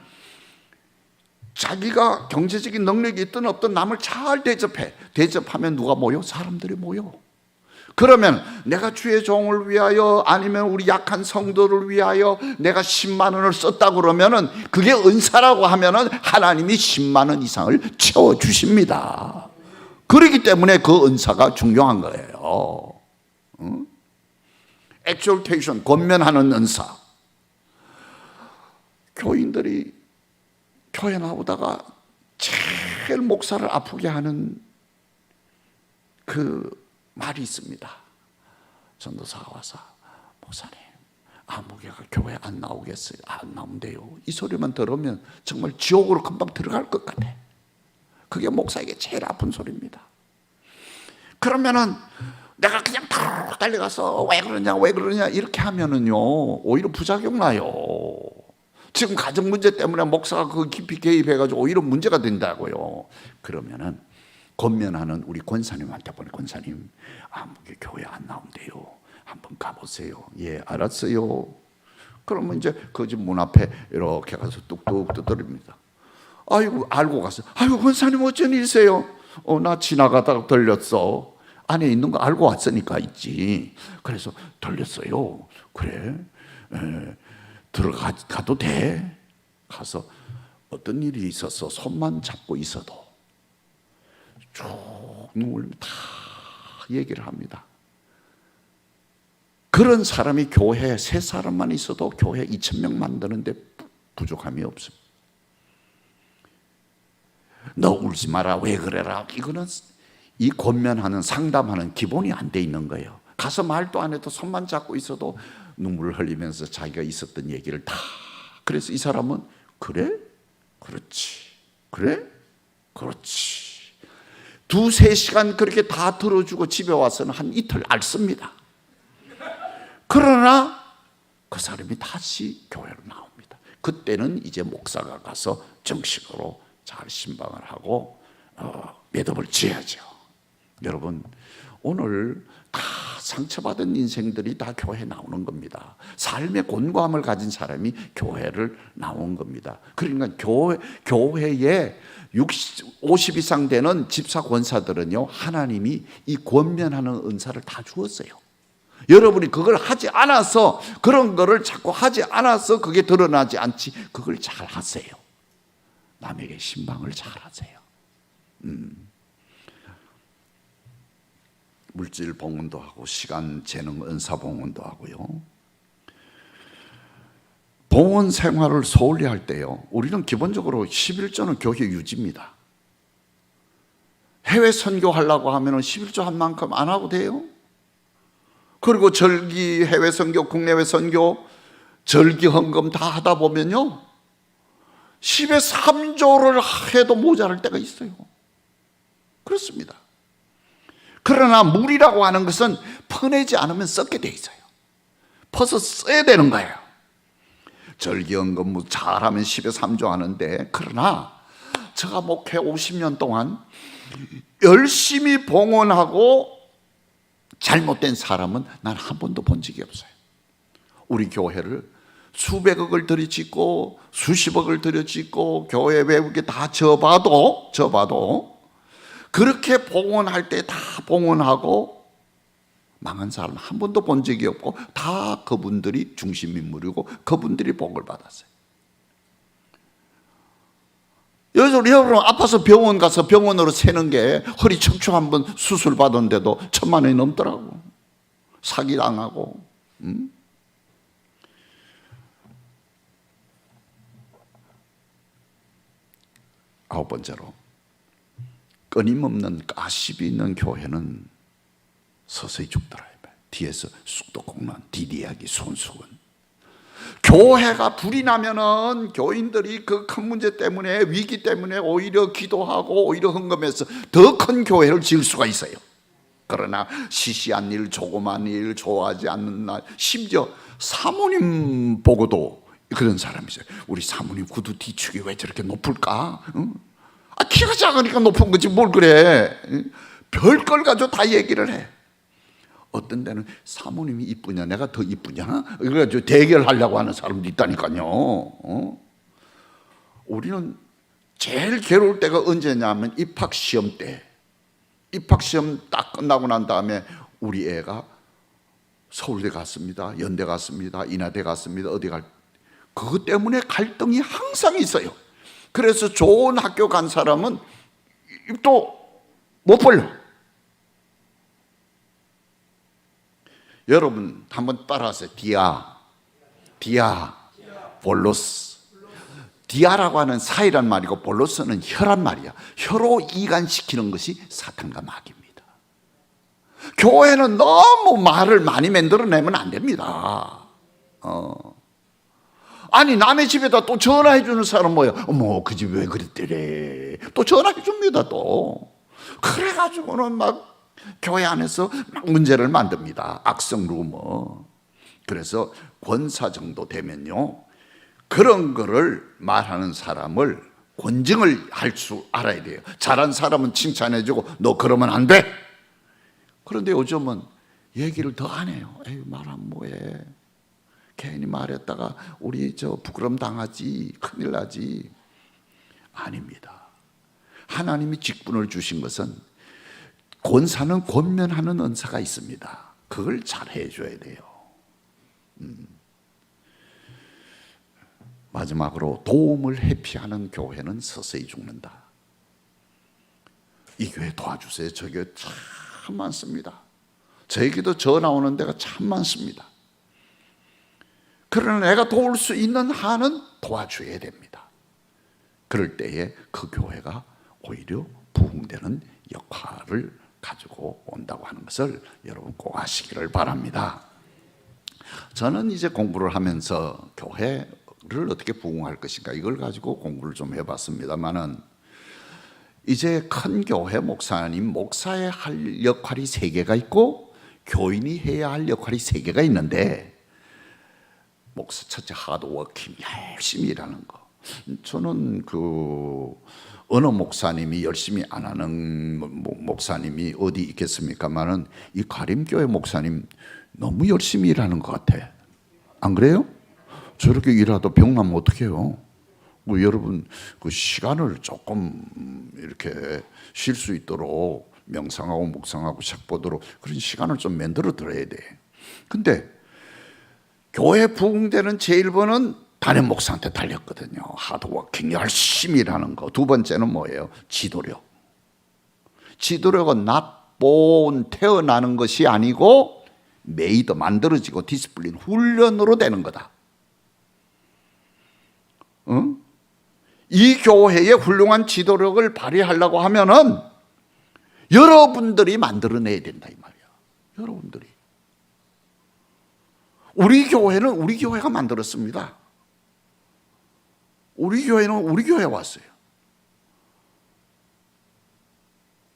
자기가 경제적인 능력이 있든 없든 남을 잘 대접해. 대접하면 누가 모여? 사람들이 모여. 그러면 내가 주의 종을 위하여 아니면 우리 약한 성도를 위하여 내가 10만 원을 썼다 그러면은 그게 은사라고 하면은 하나님이 10만 원 이상을 채워주십니다. 그렇기 때문에 그 은사가 중요한 거예요. exaltation, 권면하는 은사. 교인들이 교회 나오다가 제일 목사를 아프게 하는 그 말이 있습니다. 전도사가 와서 목사님 아무개가 교회 안 나오겠어요? 안 나온대요. 이 소리만 들으면 정말 지옥으로 금방 들어갈 것 같아. 그게 목사에게 제일 아픈 소리입니다. 그러면은 내가 그냥 바로 달려가서 왜 그러냐 이렇게 하면은요 오히려 부작용 나요. 지금 가정 문제 때문에 목사가 그 깊이 개입해가지고 오히려 문제가 된다고요. 그러면은 권면하는 우리 권사님한테 보내, 권사님 아무개 교회 안 나온대요. 한번 가보세요. 예, 알았어요. 그러면 이제 그 집 문 앞에 이렇게 가서 뚝뚝 두드립니다. 아이고 알고 가서 아이고 권사님 어쩐 일이세요? 나 지나가다가 들렸어. 안에 있는 거 알고 왔으니까 있지. 그래서 들렸어요. 그래. 들어가도 돼? 가서 어떤 일이 있어서 손만 잡고 있어도 쭉 눈을 다 얘기를 합니다. 그런 사람이 교회에 3사람만 있어도 교회 2,000명 만드는데 부족함이 없습니다. 너 울지 마라, 왜 그래라. 이거는 이 권면하는 상담하는 기본이 안 돼 있는 거예요. 가서 말도 안 해도 손만 잡고 있어도 눈물을 흘리면서 자기가 있었던 얘기를 다. 그래서 이 사람은 그래? 그렇지. 그래? 그렇지. 2-3시간 그렇게 다 들어주고 집에 와서는 한 이틀 앓습니다. 그러나 그 사람이 다시 교회로 나옵니다. 그때는 이제 목사가 가서 정식으로 잘 신방을 하고 매듭을 지어야죠. 여러분 오늘 다 상처받은 인생들이 다 교회에 나오는 겁니다. 삶의 곤고함을 가진 사람이 교회를 나온 겁니다. 그러니까 교회에 50 이상 되는 집사 권사들은요, 하나님이 이 권면하는 은사를 다 주었어요. 여러분이 그걸 하지 않아서, 그런 거를 자꾸 하지 않아서 그게 드러나지 않지. 그걸 잘 하세요. 남에게 신방을 잘 하세요. 물질 봉헌도 하고 시간 재능 은사 봉헌도 하고요. 봉헌 생활을 소홀히 할 때요, 우리는 기본적으로 11조는 교회 유지입니다. 해외 선교하려고 하면 11조 한 만큼 안 하고 돼요. 그리고 절기 해외 선교, 국내외 선교, 절기 헌금 다 하다 보면요 10의 3조를 해도 모자랄 때가 있어요. 그렇습니다. 그러나 물이라고 하는 것은 퍼내지 않으면 썩게 돼 있어요. 퍼서 써야 되는 거예요. 절기 헌금 잘하면 10의 3조 하는데, 그러나 제가 목회 50년 동안 열심히 봉헌하고 잘못된 사람은 난 한 번도 본 적이 없어요. 우리 교회를 수백억을 들여짓고 수십억을 들여짓고 교회 외국에 다 져봐도 그렇게 봉헌할 때 다 봉헌하고 망한 사람 한 번도 본 적이 없고, 다 그분들이 중심 인물이고 그분들이 복을 받았어요. 여러분 아파서 병원 가서 병원으로 새는 게 허리 척추 한번 수술 받았는데도 1,000만 원이 넘더라고. 사기당하고. 아홉 번째로, 끊임없는 가십이 있는 교회는 서서히 죽더라. 뒤에서 쑥도 꺾는 디디하기 손수건. 교회가 불이 나면은 교인들이 그 큰 문제 때문에, 위기 때문에 오히려 기도하고 오히려 헌금해서 더 큰 교회를 지을 수가 있어요. 그러나 시시한 일, 조그만 일, 좋아하지 않는 날, 심지어 사모님 보고도 그런 사람이 있어요. 우리 사모님 구두 뒤축이 왜 저렇게 높을까? 응? 키가 작으니까 높은 거지 뭘 그래. 별걸 가지고 다 얘기를 해. 어떤 데는 사모님이 이쁘냐 내가 더 이쁘냐 그래가지고 대결하려고 하는 사람도 있다니까요. 우리는 제일 괴로울 때가 언제냐면 입학시험 때. 입학시험 딱 끝나고 난 다음에 우리 애가 서울대 갔습니다, 연대 갔습니다, 인하대 갔습니다, 어디 그것 때문에 갈등이 항상 있어요. 그래서 좋은 학교 간 사람은 입도 못 벌려. 여러분 한번 따라하세요. 디아, 볼로스. 디아라고 하는 사이란 말이고 볼로스는 혀란 말이야. 혀로 이간시키는 것이 사탄과 마귀입니다. 교회는 너무 말을 많이 만들어내면 안 됩니다. 아니 남의 집에다 또 전화해 주는 사람 뭐야? 어머 그 집 왜 그랬더래. 또 전화해 줍니다. 또 그래가지고는 막 교회 안에서 막 문제를 만듭니다. 악성 루머. 그래서 권사 정도 되면요 그런 거를 말하는 사람을 권증을 할 줄 알아야 돼요. 잘한 사람은 칭찬해주고 너 그러면 안 돼. 그런데 요즘은 얘기를 더 안 해요. 에이 말하면 뭐해. 괜히 말했다가 우리 저 부끄럼 당하지, 큰일 나지. 아닙니다. 하나님이 직분을 주신 것은 권사는 권면하는 은사가 있습니다. 그걸 잘 해줘야 돼요. 마지막으로 도움을 회피하는 교회는 서서히 죽는다. 이 교회 도와주세요. 저 교회 참 많습니다. 저에게도 전화 오는 데가 참 많습니다. 그러나 내가 도울 수 있는 한은 도와줘야 됩니다. 그럴 때에 그 교회가 오히려 부흥되는 역할을 가지고 온다고 하는 것을 여러분 꼭 아시기를 바랍니다. 저는 이제 공부를 하면서 교회를 어떻게 부흥할 것인가 이걸 가지고 공부를 좀 해봤습니다만은, 이제 큰 교회 목사님, 목사의 할 역할이 3개가 있고 교인이 해야 할 역할이 3개가 있는데, 목사 첫째 하드워킹, 열심히 일하는 거. 저는 어느 목사님이 열심히 안 하는 목사님이 어디 있겠습니까만은 이 가림교회 목사님 너무 열심히 일하는 것 같아. 안 그래요? 저렇게 일하다 병 나면 어떡해요? 여러분 그 시간을 조금 이렇게 쉴 수 있도록 명상하고 묵상하고 책 보도록 그런 시간을 좀 만들어 드려야 돼. 근데 교회 부흥되는 제1번은 담임 목사한테 달렸거든요. 하드워킹, 열심히 일하는 거. 2번째는 뭐예요? 지도력. 지도력은 not 각본 태어나는 것이 아니고 메이드 만들어지고 디스플린 훈련으로 되는 거다. 이 교회의 훌륭한 지도력을 발휘하려고 하면은 여러분들이 만들어내야 된다 이 말이야. 여러분들이. 우리 교회는 우리 교회가 만들었습니다. 우리 교회는 우리 교회에 왔어요.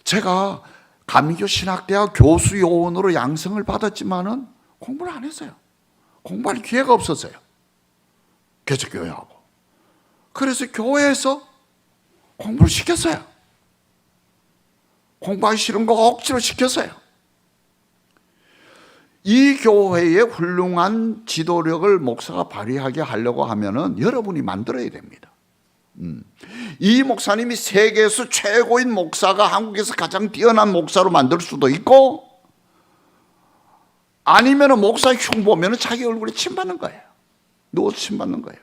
제가 감리교 신학대학 교수 요원으로 양성을 받았지만은 공부를 안 했어요. 공부할 기회가 없었어요. 개척교회하고. 그래서 교회에서 공부를 시켰어요. 공부하기 싫은 거 억지로 시켰어요. 이 교회의 훌륭한 지도력을 목사가 발휘하게 하려고 하면은 여러분이 만들어야 됩니다. 이 목사님이 세계에서 최고인 목사가 한국에서 가장 뛰어난 목사로 만들 수도 있고, 아니면 목사 흉보면 자기 얼굴에 침 받는 거예요. 누워서 침 받는 거예요.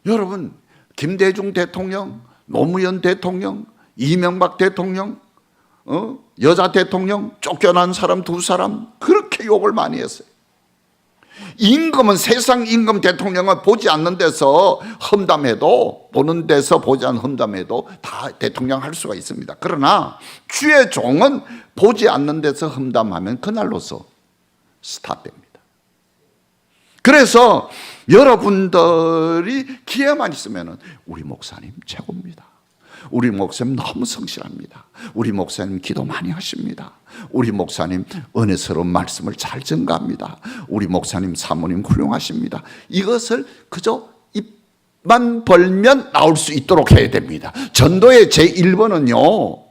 여러분, 김대중 대통령, 노무현 대통령, 이명박 대통령, 여자 대통령, 쫓겨난 사람 2사람 그렇게 욕을 많이 했어요. 임금은, 세상 임금 대통령은 보지 않는 데서 험담해도, 보는 데서 보지 않는 험담해도 다 대통령 할 수가 있습니다. 그러나 주의 종은 보지 않는 데서 험담하면 그날로서 스탑됩니다. 그래서 여러분들이 기회만 있으면 우리 목사님 최고입니다. 우리 목사님 너무 성실합니다. 우리 목사님 기도 많이 하십니다. 우리 목사님 은혜스러운 말씀을 잘 전가합니다. 우리 목사님 사모님 훌륭하십니다. 이것을 그저 입만 벌면 나올 수 있도록 해야 됩니다. 전도의 제1번은요,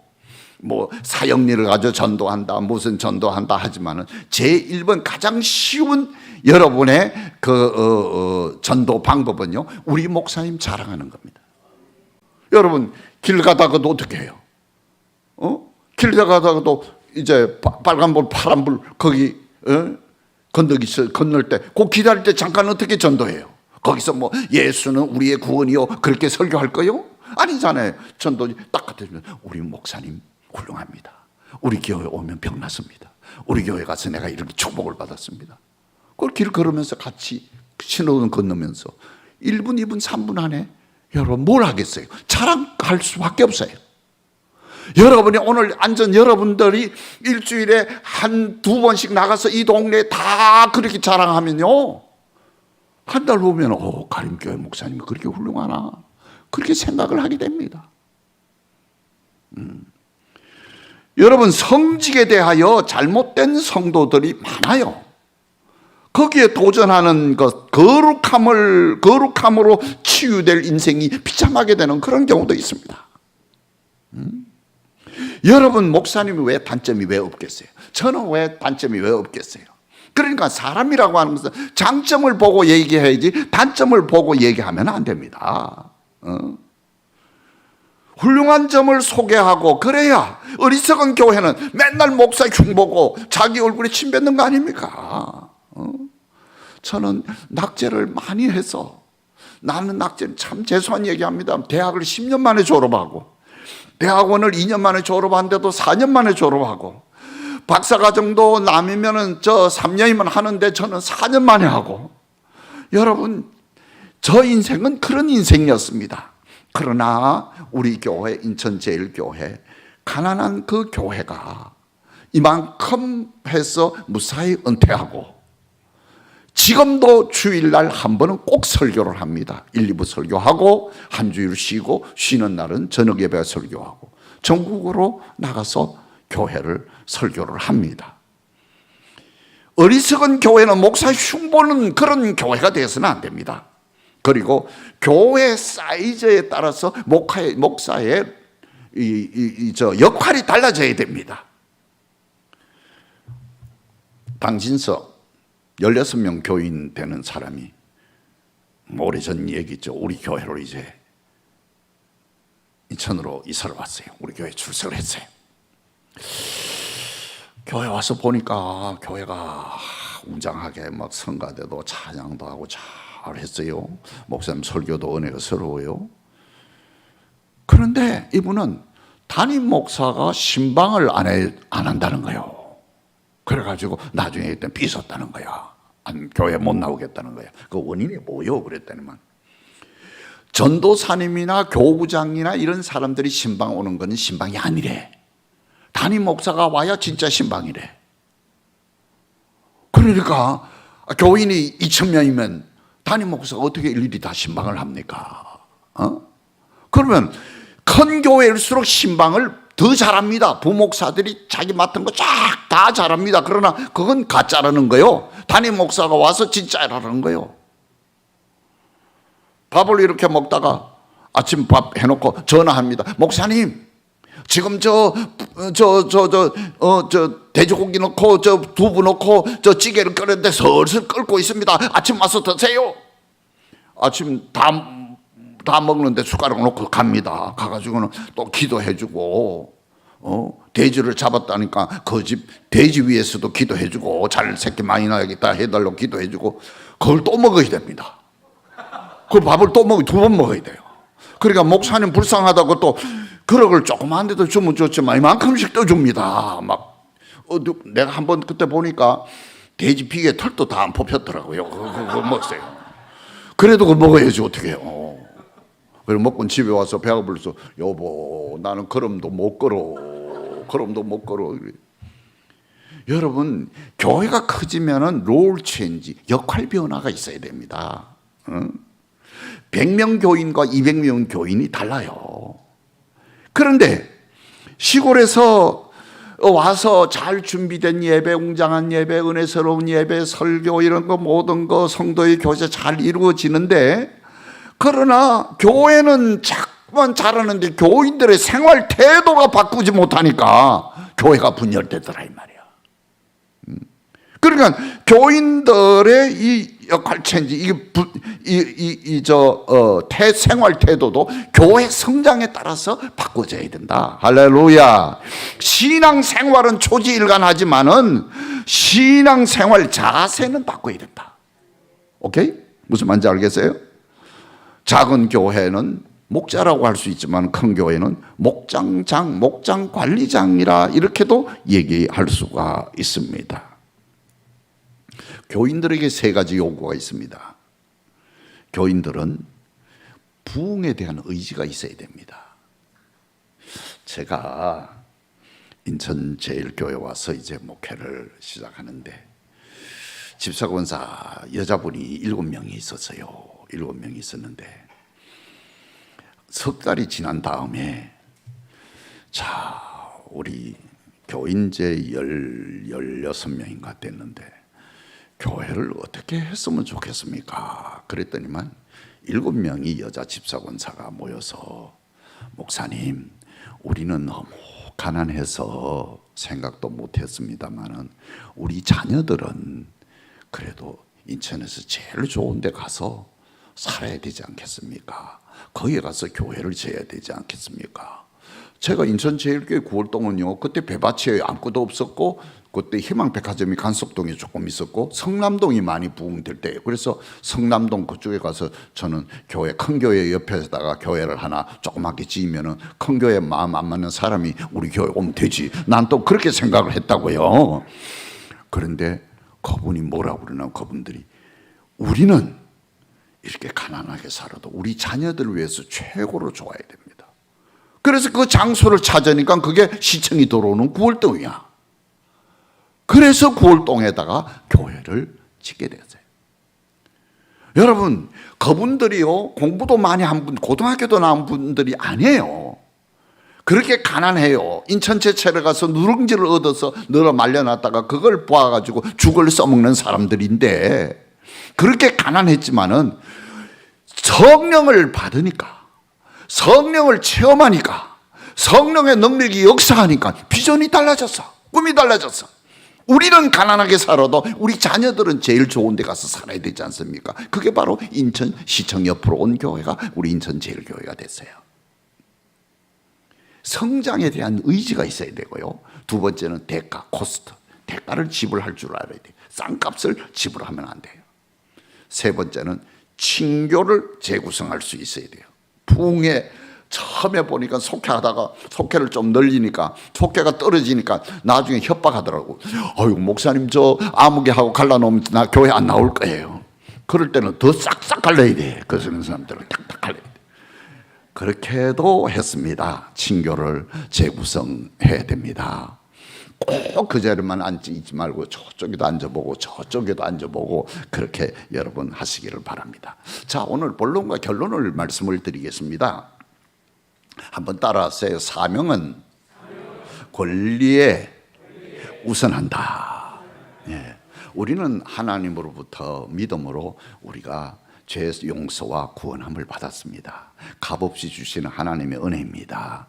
뭐 사역리를 가지고 전도한다, 무슨 전도한다 하지만은 제1번 가장 쉬운 여러분의 전도 방법은요, 우리 목사님 자랑하는 겁니다. 여러분, 길 가다가도 어떻게 해요? 길 가다가도 이제 빨간불, 파란불 거기 건널 때, 그 기다릴 때 잠깐 어떻게 전도해요? 거기서 뭐 예수는 우리의 구원이요 그렇게 설교할 거요? 아니잖아요. 전도 딱 같으면 우리 목사님 훌륭합니다. 우리 교회 오면 병 났습니다. 우리 교회 가서 내가 이렇게 축복을 받았습니다. 그걸 길 걸으면서 같이 신호등 건너면서 1분, 2분, 3분 안에 여러분 뭘 하겠어요? 자랑할 수밖에 없어요. 여러분이 오늘 앉은 여러분들이 일주일에 1-2번씩 나가서 이 동네에 다 그렇게 자랑하면요, 한 달 후면 가림교회 목사님이 그렇게 훌륭하나, 그렇게 생각을 하게 됩니다. 여러분, 성직에 대하여 잘못된 성도들이 많아요. 거기에 도전하는 것, 거룩함으로 치유될 인생이 비참하게 되는 그런 경우도 있습니다. 여러분, 목사님이 왜 단점이 왜 없겠어요? 저는 왜 단점이 왜 없겠어요? 그러니까 사람이라고 하는 것은 장점을 보고 얘기해야지 단점을 보고 얘기하면 안 됩니다. 훌륭한 점을 소개하고, 그래야 어리석은 교회는 맨날 목사 흉보고 자기 얼굴에 침 뱉는 거 아닙니까? 저는 낙제를 많이 해서, 나는 낙제는 참 죄송한 얘기합니다. 대학을 10년 만에 졸업하고, 대학원을 2년 만에 졸업하는데도 4년 만에 졸업하고, 박사과정도 남이면은 3년이면 하는데 저는 4년 만에 하고. 여러분, 저 인생은 그런 인생이었습니다. 그러나 우리 교회, 인천제일교회, 가난한 그 교회가 이만큼 해서 무사히 은퇴하고, 지금도 주일날 한 번은 꼭 설교를 합니다. 1, 2부 설교하고 한 주일 쉬고, 쉬는 날은 저녁 예배 설교하고 전국으로 나가서 교회를 설교를 합니다. 어리석은 교회는 목사 흉보는 그런 교회가 되어서는 안 됩니다. 그리고 교회 사이즈에 따라서 목사의 역할이 달라져야 됩니다. 당신서 16명 교인 되는 사람이 오래전 얘기죠. 우리 교회로 이제 인천으로 이사를 왔어요. 우리 교회 출석을 했어요. 교회 와서 보니까 교회가 웅장하게 막 성가대도 찬양도 하고 잘했어요. 목사님 설교도 은혜가 스러워요. 그런데 이분은 담임 목사가 신방을 안 한다는 거예요. 그래가지고 나중에 일단 삐졌다는 거야. 교회 못 나오겠다는 거야. 그 원인이 뭐요? 그랬더니만 전도사님이나 교구장이나 이런 사람들이 신방 오는 건 신방이 아니래. 담임 목사가 와야 진짜 신방이래. 그러니까 교인이 2,000명이면 담임 목사가 어떻게 일일이 다 신방을 합니까? 그러면 큰 교회일수록 신방을 더 잘합니다. 부목사들이 자기 맡은 거 쫙 다 잘합니다. 그러나 그건 가짜라는 거예요. 담임 목사가 와서 진짜라는 거예요. 밥을 이렇게 먹다가 아침 밥 해놓고 전화합니다. 목사님, 지금 돼지고기 넣고 두부 넣고 찌개를 끓였는데 슬슬 끓고 있습니다. 아침 와서 드세요. 아침 다 먹는데 숟가락 놓고 갑니다. 가가지고는 또 기도해주고, 돼지를 잡았다니까 그 집 돼지 위에서도 기도해주고, 잘 새끼 많이 나야겠다 해달라고 기도해주고, 그걸 또 먹어야 됩니다. 그 밥을 또 두 번 먹어야 돼요. 그러니까 목사님 불쌍하다고 또 그릇을 조그만 데도 주면 좋지만 이만큼씩 떠줍니다. 내가 한번 그때 보니까 돼지 비계 털도 다 안 뽑혔더라고요. 그거 먹었어요. 그래도 그거 먹어야지 어떻게 해요. 그리고 먹고 집에 와서 배가 불러서 여보 나는 걸음도 못 걸어. 여러분 교회가 커지면은 롤 체인지, 역할 변화가 있어야 됩니다. 100명 교인과 200명 교인이 달라요. 그런데 시골에서 와서 잘 준비된 예배, 웅장한 예배, 은혜스러운 예배, 설교 이런 거 모든 거 성도의 교제 잘 이루어지는데, 그러나 교회는 자꾸만 잘하는데 교인들의 생활 태도가 바꾸지 못하니까 교회가 분열되더라 이 말이야. 그러니까 교인들의 이 역할 체인지, 생활 태도도 교회 성장에 따라서 바꿔져야 된다. 할렐루야. 신앙 생활은 초지일관하지만은 신앙 생활 자세는 바꿔야 된다. 오케이? 무슨 말인지 알겠어요? 작은 교회는 목자라고 할 수 있지만 큰 교회는 목장장, 목장관리장이라 이렇게도 얘기할 수가 있습니다. 교인들에게 3가지 요구가 있습니다. 교인들은 부흥에 대한 의지가 있어야 됩니다. 제가 인천제일교회 와서 이제 목회를 시작하는데 집사권사 여자분이 7명이 있었어요. 7명이 있었는데 석 달이 지난 다음에 자 우리 교인제 16명인가 됐는데 교회를 어떻게 했으면 좋겠습니까? 그랬더니만 7명이 여자 집사권사가 모여서 목사님 우리는 너무 가난해서 생각도 못했습니다마는 우리 자녀들은 그래도 인천에서 제일 좋은 데 가서 살아야 되지 않겠습니까? 거기에 가서 교회를 지어야 되지 않겠습니까? 제가 인천제일교회 9월동은요 그때 배밭이 아무것도 없었고 그때 희망백화점이 간석동에 조금 있었고 성남동이 많이 부흥될 때예요. 그래서 성남동 그쪽에 가서 저는 교회, 큰 교회 옆에다가 교회를 하나 조그맣게 지으면은 큰 교회 마음 안 맞는 사람이 우리 교회 오면 되지. 난 또 그렇게 생각을 했다고요. 그런데 그분이 뭐라고 그러나 그분들이 우리는 이렇게 가난하게 살아도 우리 자녀들을 위해서 최고로 좋아야 됩니다. 그래서 그 장소를 찾으니까 그게 시청이 들어오는 9월동이야. 그래서 9월동에다가 교회를 짓게 됐어요. 여러분 그분들이요 공부도 많이 한 분, 고등학교도 나온 분들이 아니에요. 그렇게 가난해요. 인천제철에 가서 누룽지를 얻어서 널어 말려놨다가 그걸 보아가지고 죽을 써먹는 사람들인데 그렇게 가난했지만은 성령을 받으니까, 성령을 체험하니까, 성령의 능력이 역사하니까 비전이 달라졌어. 꿈이 달라졌어. 우리는 가난하게 살아도 우리 자녀들은 제일 좋은 데 가서 살아야 되지 않습니까? 그게 바로 인천시청 옆으로 온 교회가 우리 인천제일교회가 됐어요. 성장에 대한 의지가 있어야 되고요. 두 번째는 대가, 코스트. 대가를 지불할 줄 알아야 돼요. 싼값을 지불하면 안 돼요. 세 번째는 친교를 재구성할 수 있어야 돼요. 부흥의 처음에 보니까 속회하다가 속회를 좀 늘리니까 속회가 떨어지니까 나중에 협박하더라고. 어휴, 목사님 저 아무개 하고 갈라놓으면 나 교회 안 나올 거예요. 그럴 때는 더 싹싹 갈라야 돼. 그 사람들은 탁탁 갈라야 돼. 그렇게도 했습니다. 친교를 재구성해야 됩니다. 꼭 그 자리만 앉지 말고 저쪽에도 앉아보고 저쪽에도 앉아보고 그렇게 여러분 하시기를 바랍니다. 자, 오늘 본론과 결론을 말씀을 드리겠습니다. 한번 따라하세요. 사명은 권리에 우선한다. 예. 우리는 하나님으로부터 믿음으로 우리가 죄 용서와 구원함을 받았습니다. 값없이 주시는 하나님의 은혜입니다.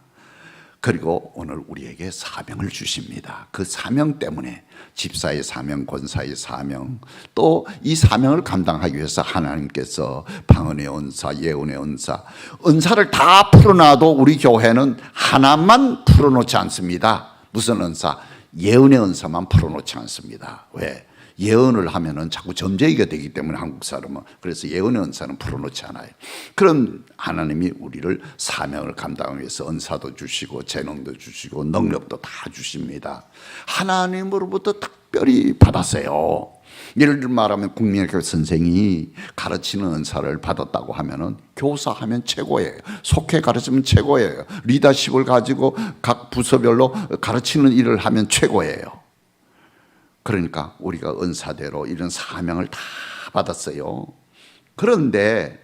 그리고 오늘 우리에게 사명을 주십니다. 그 사명 때문에 집사의 사명, 권사의 사명, 또 이 사명을 감당하기 위해서 하나님께서 방언의 은사, 예언의 은사, 은사를 다 풀어놔도 우리 교회는 하나만 풀어놓지 않습니다. 무슨 은사? 예언의 은사만 풀어놓지 않습니다. 왜? 예언을 하면은 자꾸 점쟁이가 되기 때문에 한국 사람은. 그래서 예언의 은사는 풀어놓지 않아요. 그런 하나님이 우리를 사명을 감당하기 위해서 은사도 주시고 재능도 주시고 능력도 다 주십니다. 하나님으로부터 특별히 받았어요. 예를 들어 말하면 국민학교 선생이 가르치는 은사를 받았다고 하면은 교사하면 최고예요. 속해 가르치면 최고예요. 리더십을 가지고 각 부서별로 가르치는 일을 하면 최고예요. 그러니까 우리가 은사대로 이런 사명을 다 받았어요. 그런데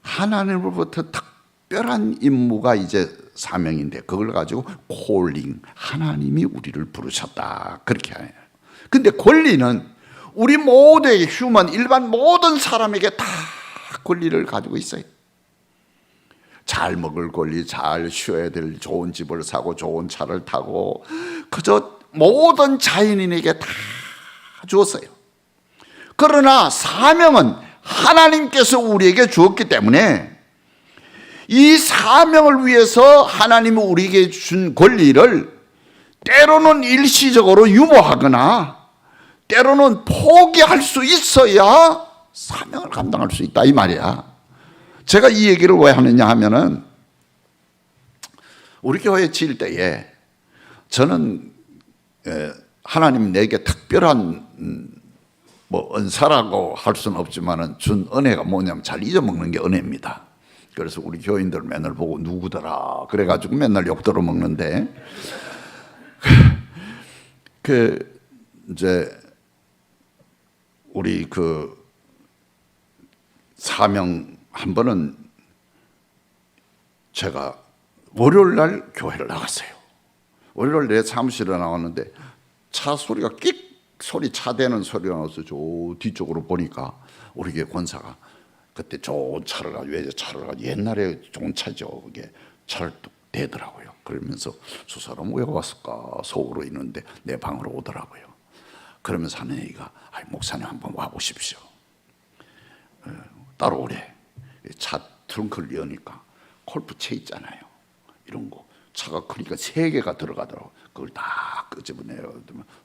하나님으로부터 특별한 임무가 이제 사명인데 그걸 가지고 콜링, 하나님이 우리를 부르셨다 그렇게 해요. 근데 권리는 우리 모두에게 휴먼 일반 모든 사람에게 다 권리를 가지고 있어요. 잘 먹을 권리, 잘 쉬어야 될 좋은 집을 사고 좋은 차를 타고 그저 모든 자연인에게 다 주었어요. 그러나 사명은 하나님께서 우리에게 주었기 때문에 이 사명을 위해서 하나님이 우리에게 준 권리를 때로는 일시적으로 유보하거나 때로는 포기할 수 있어야 사명을 감당할 수 있다 이 말이야. 제가 이 얘기를 왜 하느냐 하면은 우리 교회 지을 때에 저는 하나님 내게 특별한 뭐 은사라고 할 수는 없지만은 준 은혜가 뭐냐면 잘 잊어먹는 게 은혜입니다. 그래서 우리 교인들 맨날 보고 누구더라 그래가지고 맨날 욕 들어먹는데 이제 우리 그 사명 한 번은 제가 월요일 날 교회를 나갔어요. 월요일 내 사무실에 나왔는데 차 소리가 끽 소리 차대는 소리가 나서 저 뒤쪽으로 보니까 우리 교회 권사가 그때 좋은 차를 가지고 외제 차를 가지고 옛날에 좋은 차죠. 그게 차를 뚝 대더라고요. 그러면서 저 사람 왜 왔을까 서울로 있는데 내 방으로 오더라고요. 그러면서 하는 얘기가 목사님 한번 와보십시오. 따라오래. 차 트렁크를 여니까 골프채 있잖아요. 이런 거 차가 크니까 3개가 들어가더라고. 그걸 다 끄집어내려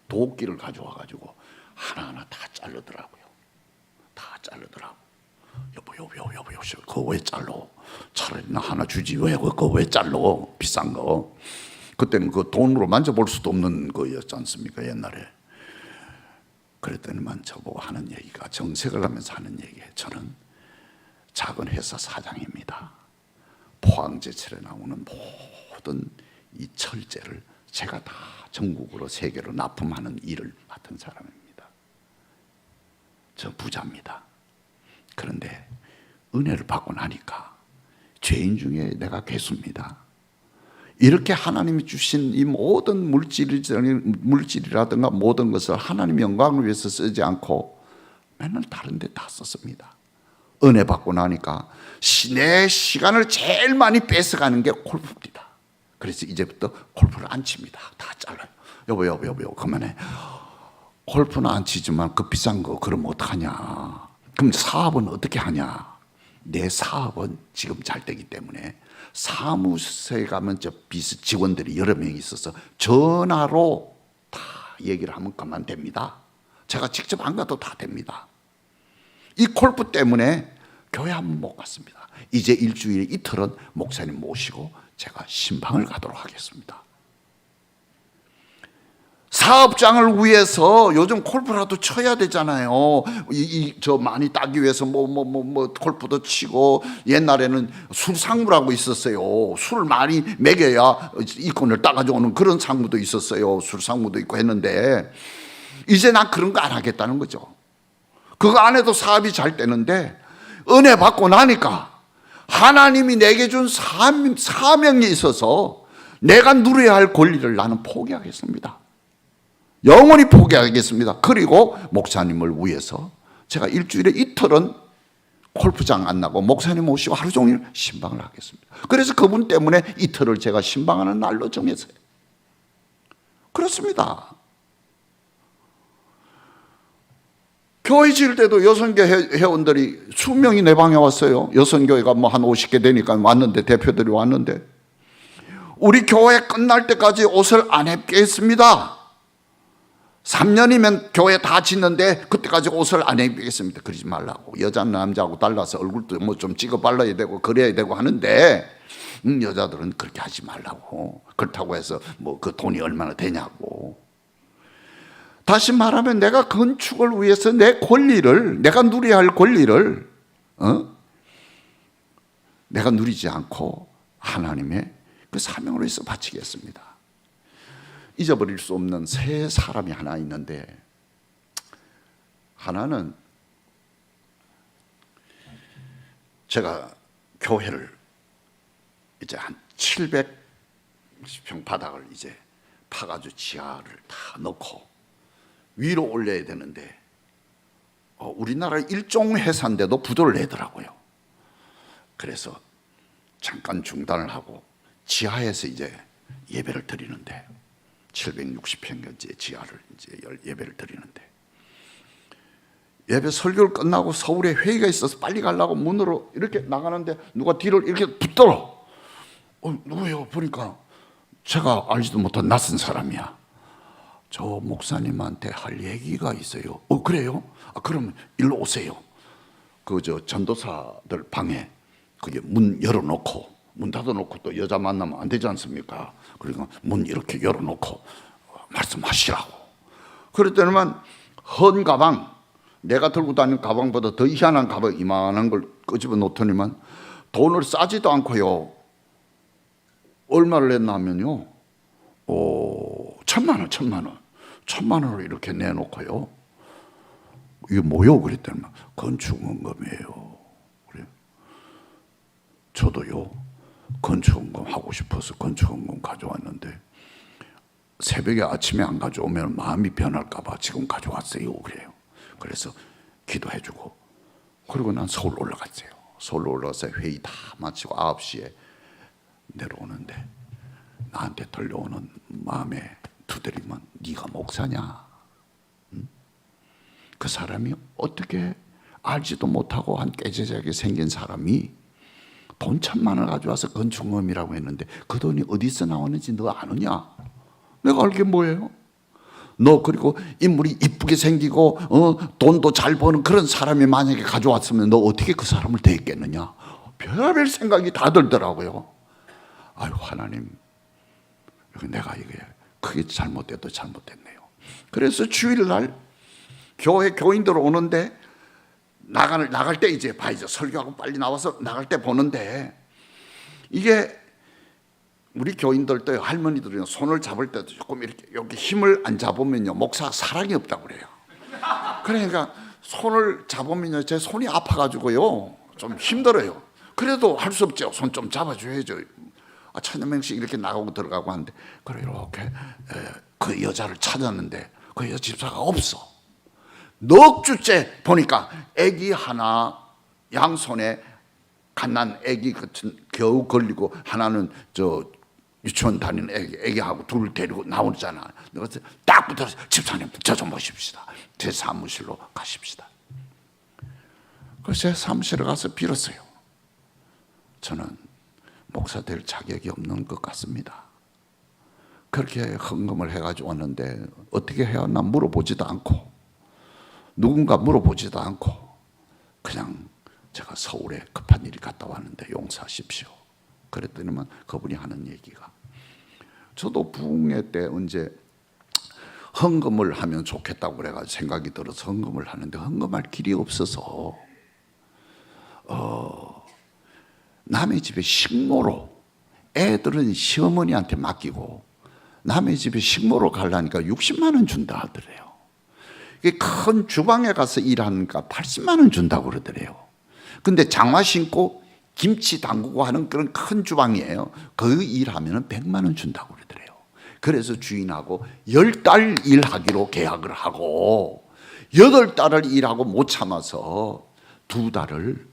도끼를 가져와가지고 하나하나 다 자르더라고요. 다 자르더라고. 여보, 그거 왜 잘러? 차라리 나 하나 주지 왜 그거 왜 잘러? 비싼 거. 그때는 그 돈으로 만져볼 수도 없는 거였지 않습니까 옛날에. 그랬더니만 저보고 하는 얘기가 정색을 하면서 하는 얘기예요. 저는 작은 회사 사장입니다. 포항제철에 나오는 모든 이 철제를 제가 다 전국으로 세계로 납품하는 일을 맡은 사람입니다. 저 부자입니다. 그런데 은혜를 받고 나니까 죄인 중에 내가 괴수입니다. 이렇게 하나님이 주신 이 모든 물질이라든가 모든 것을 하나님 영광을 위해서 쓰지 않고 맨날 다른 데 다 썼습니다. 은혜 받고 나니까 내 시간을 제일 많이 뺏어가는 게 골프입니다. 그래서 이제부터 골프를 안 칩니다. 다 잘라요. 여보 그만해. 골프는 안 치지만 그 비싼 거 그러면 어떡하냐. 그럼 사업은 어떻게 하냐. 내 사업은 지금 잘 되기 때문에 사무소에 가면 저 직원들이 여러 명이 있어서 전화로 다 얘기를 하면 그만 됩니다. 제가 직접 안 가도 다 됩니다. 이 골프 때문에 교회 한번 못 갔습니다. 이제 일주일에 이틀은 목사님 모시고 제가 신방을 가도록 하겠습니다. 사업장을 위해서 요즘 골프라도 쳐야 되잖아요. 저 많이 따기 위해서 골프도 치고, 옛날에는 술상무라고 있었어요. 술을 많이 먹여야 이권을 따가지고 오는 그런 상무도 있었어요. 술상무도 있고 했는데, 이제 난 그런 거 안 하겠다는 거죠. 그거 안 해도 사업이 잘 되는데, 은혜 받고 나니까 하나님이 내게 준 사명이 있어서 내가 누려야 할 권리를 나는 포기하겠습니다. 영원히 포기하겠습니다. 그리고 목사님을 위해서 제가 일주일에 이틀은 골프장 안 나고 목사님 모시고 하루 종일 신방을 하겠습니다. 그래서 그분 때문에 이틀을 제가 신방하는 날로 정했어요. 그렇습니다. 교회 지을 때도 여선교 회원들이 수명이 내 방에 왔어요. 여선교회가 뭐 한 50개 되니까 왔는데, 대표들이 왔는데, 우리 교회 끝날 때까지 옷을 안 입게 했습니다. 3년이면 교회 다 짓는데 그때까지 옷을 안 입겠습니다. 그러지 말라고. 여자는 남자하고 달라서 얼굴도 뭐 좀 찍어 발라야 되고 그래야 되고 하는데, 여자들은 그렇게 하지 말라고. 그렇다고 해서 뭐 그 돈이 얼마나 되냐고. 다시 말하면 내가 건축을 위해서 내 권리를, 내가 누려야 할 권리를 내가 누리지 않고 하나님의 그 사명을 위해서 바치겠습니다. 잊어버릴 수 없는 세 사람이 하나 있는데, 하나는 제가 교회를 이제 한 700평 바닥을 이제 파가지고 지하를 다 넣고 위로 올려야 되는데, 우리나라 일종 회사인데도 부도를 내더라고요. 그래서 잠깐 중단을 하고 지하에서 이제 예배를 드리는데, 760평짜리 지하를 이제 예배를 드리는데, 예배 설교를 끝나고 서울에 회의가 있어서 빨리 가려고 문으로 이렇게 나가는데 누가 뒤를 이렇게 붙들어. 누구예요? 보니까 제가 알지도 못한 낯선 사람이야. 저 목사님한테 할 얘기가 있어요. 그래요? 그러면 일로 오세요. 저 전도사들 방에 그게 문 열어놓고, 문 닫아놓고 또 여자 만나면 안 되지 않습니까? 그러니까 문 이렇게 열어놓고 말씀하시라고. 그랬더니만 헌 가방, 내가 들고 다니는 가방보다 더 희한한 가방, 이만한 걸 끄집어 놓더니만 돈을 싸지도 않고요. 얼마를 냈나 하면요, 1,000만 원을 이렇게 내놓고요. 이게 뭐요? 그랬더니 건축원금이에요. 그래요. 저도요, 건축원금 하고 싶어서 건축원금 가져왔는데, 새벽에 아침에 안 가져오면 마음이 변할까봐 지금 가져왔어요. 그래요. 그래서 기도해주고, 그리고 난 서울 올라갔어요. 서울 올라가서 회의 다 마치고 9시에 내려오는데, 나한테 들려오는 마음에 두드리면, 네가 목사냐? 응? 그 사람이 어떻게 알지도 못하고 한 깨재재하게 생긴 사람이 돈 1,000만 원 가져와서 건축원금이라고 했는데 그 돈이 어디서 나왔는지 너 아느냐? 내가 알게 뭐예요? 너 그리고 인물이 이쁘게 생기고 돈도 잘 버는 그런 사람이 만약에 가져왔으면 너 어떻게 그 사람을 대했겠느냐? 별별 생각이 다 들더라고요. 아유, 하나님, 내가 이게 크게 잘못돼도 잘못됐네요. 그래서 주일날 교회 교인들 오는데, 나갈 때 이제 봐야죠. 설교하고 빨리 나와서 나갈 때 보는데, 이게 우리 교인들도 할머니들은 손을 잡을 때도 조금 이렇게 여기 힘을 안 잡으면요, 목사 사랑이 없다고 그래요. 그러니까 손을 잡으면요, 제 손이 아파가지고요 좀 힘들어요. 그래도 할 수 없죠. 손 좀 잡아줘야죠. 1,000여 명씩 이렇게 나가고 들어가고 하는데, 그래 이렇게 그 여자를 찾았는데 그 여자 집사가 없어. 넉 주째 보니까 애기 하나, 양손에 갓난 애기 같은 겨우 걸리고, 하나는 저 유치원 다니는 애기하고 둘 데리고 나오잖아. 내가 딱 붙어서, 집사님 저 좀 모십시다. 제 사무실로 가십시다. 그래서 제 사무실에 가서 빌었어요. 저는 목사 될 자격이 없는 것 같습니다. 그렇게 헌금을 해가지고 왔는데 어떻게 해야 하나 물어보지도 않고, 누군가 물어보지도 않고, 그냥 제가 서울에 급한 일이 갔다 왔는데 용서하십시오. 그랬더니만 그분이 하는 얘기가, 저도 부흥회 때 언제 헌금을 하면 좋겠다고 그래가지고 생각이 들어서 헌금을 하는데 헌금할 길이 없어서 남의 집에 식모로, 애들은 시어머니한테 맡기고 남의 집에 식모로 가려니까 60만 원 준다 하더래요. 큰 주방에 가서 일하니까 80만 원 준다고 그러더래요. 근데 장화 신고 김치 담그고 하는 그런 큰 주방이에요. 그 일하면 100만 원 준다고 그러더래요. 그래서 주인하고 10달 일하기로 계약을 하고 8달을 일하고 못 참아서 2달을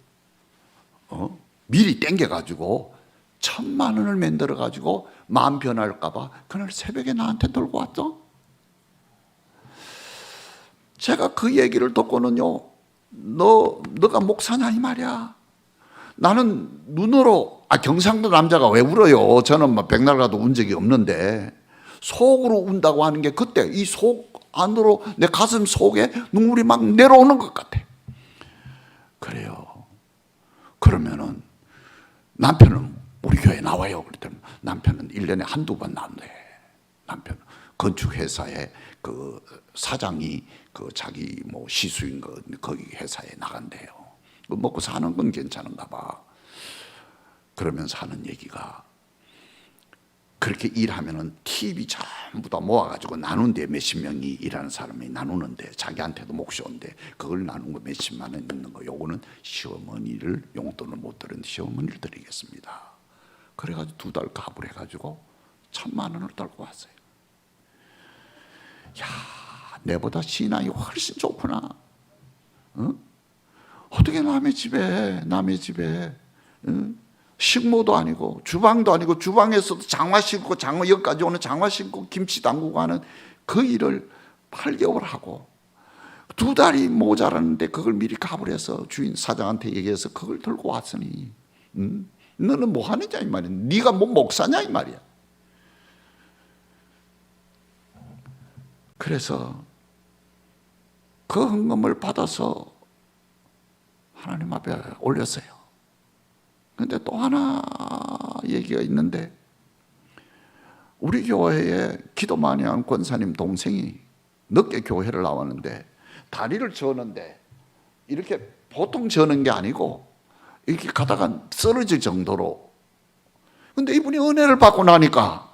미리 땡겨가지고 1,000만 원을 만들어가지고 마음 변할까봐 그날 새벽에 나한테 들고 왔어. 제가 그 얘기를 듣고는요, 너가 목사냐 이 말이야. 나는 눈으로, 경상도 남자가 왜 울어요? 저는 뭐 백날 가도 운 적이 없는데 속으로 운다고 하는 게 그때 이 속 안으로 내 가슴 속에 눈물이 막 내려오는 것 같아. 그래요. 그러면은 남편은 우리 교회 나와요. 그랬더니 남편은 1년에 한두 번 나온대. 남편 건축회사에 그 사장이 그 자기 뭐 시수인 거 거기 회사에 나간대요. 먹고 사는 건 괜찮은가 봐. 그러면서 하는 얘기가, 그렇게 일하면은 TV 전부 다 모아가지고 나눈데, 몇십 명이 일하는 사람이 나누는데 자기한테도 몫이 온대. 그걸 나눈 거 몇십만 원 있는 거, 요거는 시어머니를, 용돈을 못 드렸는데 시어머니를 드리겠습니다. 그래가지고 2달 갑을 해가지고 1,000만 원을 떨고 왔어요. 야, 내보다 신앙이 훨씬 좋구나. 어떻게 남의 집에 식모도 아니고 주방도 아니고 주방에서도 장화 신고 여기까지 오는 장화 신고 김치 담그고 하는 그 일을 8개월 하고 2달이 모자랐는데 그걸 미리 갑을 해서 주인 사장한테 얘기해서 그걸 들고 왔으니 너는 뭐 하느냐 이 말이야. 네가 뭐 목사냐 이 말이야. 그래서 그 헌금을 받아서 하나님 앞에 올렸어요. 근데 또 하나 얘기가 있는데, 우리 교회에 기도 많이 한 권사님 동생이 늦게 교회를 나왔는데 다리를 저었는데 이렇게 보통 저는 게 아니고 이렇게 가다가 쓰러질 정도로. 근데 이분이 은혜를 받고 나니까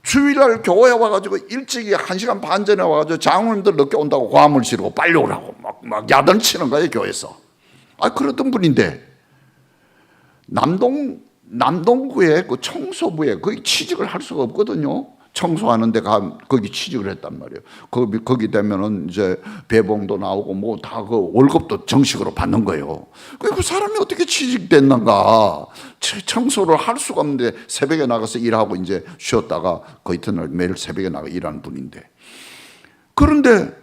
주일날 교회에 와가지고 일찍이 1시간 반 전에 와가지고 장로님들 늦게 온다고 고함을 지르고 빨리 오라고 막 야단치는 거예요, 교회에서. 그랬던 분인데 남동구에 그 청소부에 거기 취직을 할 수가 없거든요. 청소하는데 거기 취직을 했단 말이에요. 거기 되면은 이제 배봉도 나오고 뭐 다 그 월급도 정식으로 받는 거예요. 그 사람이 어떻게 취직됐는가? 청소를 할 수가 없는데 새벽에 나가서 일하고 이제 쉬었다가 그 이튿날 매일 새벽에 나가 일하는 분인데, 그런데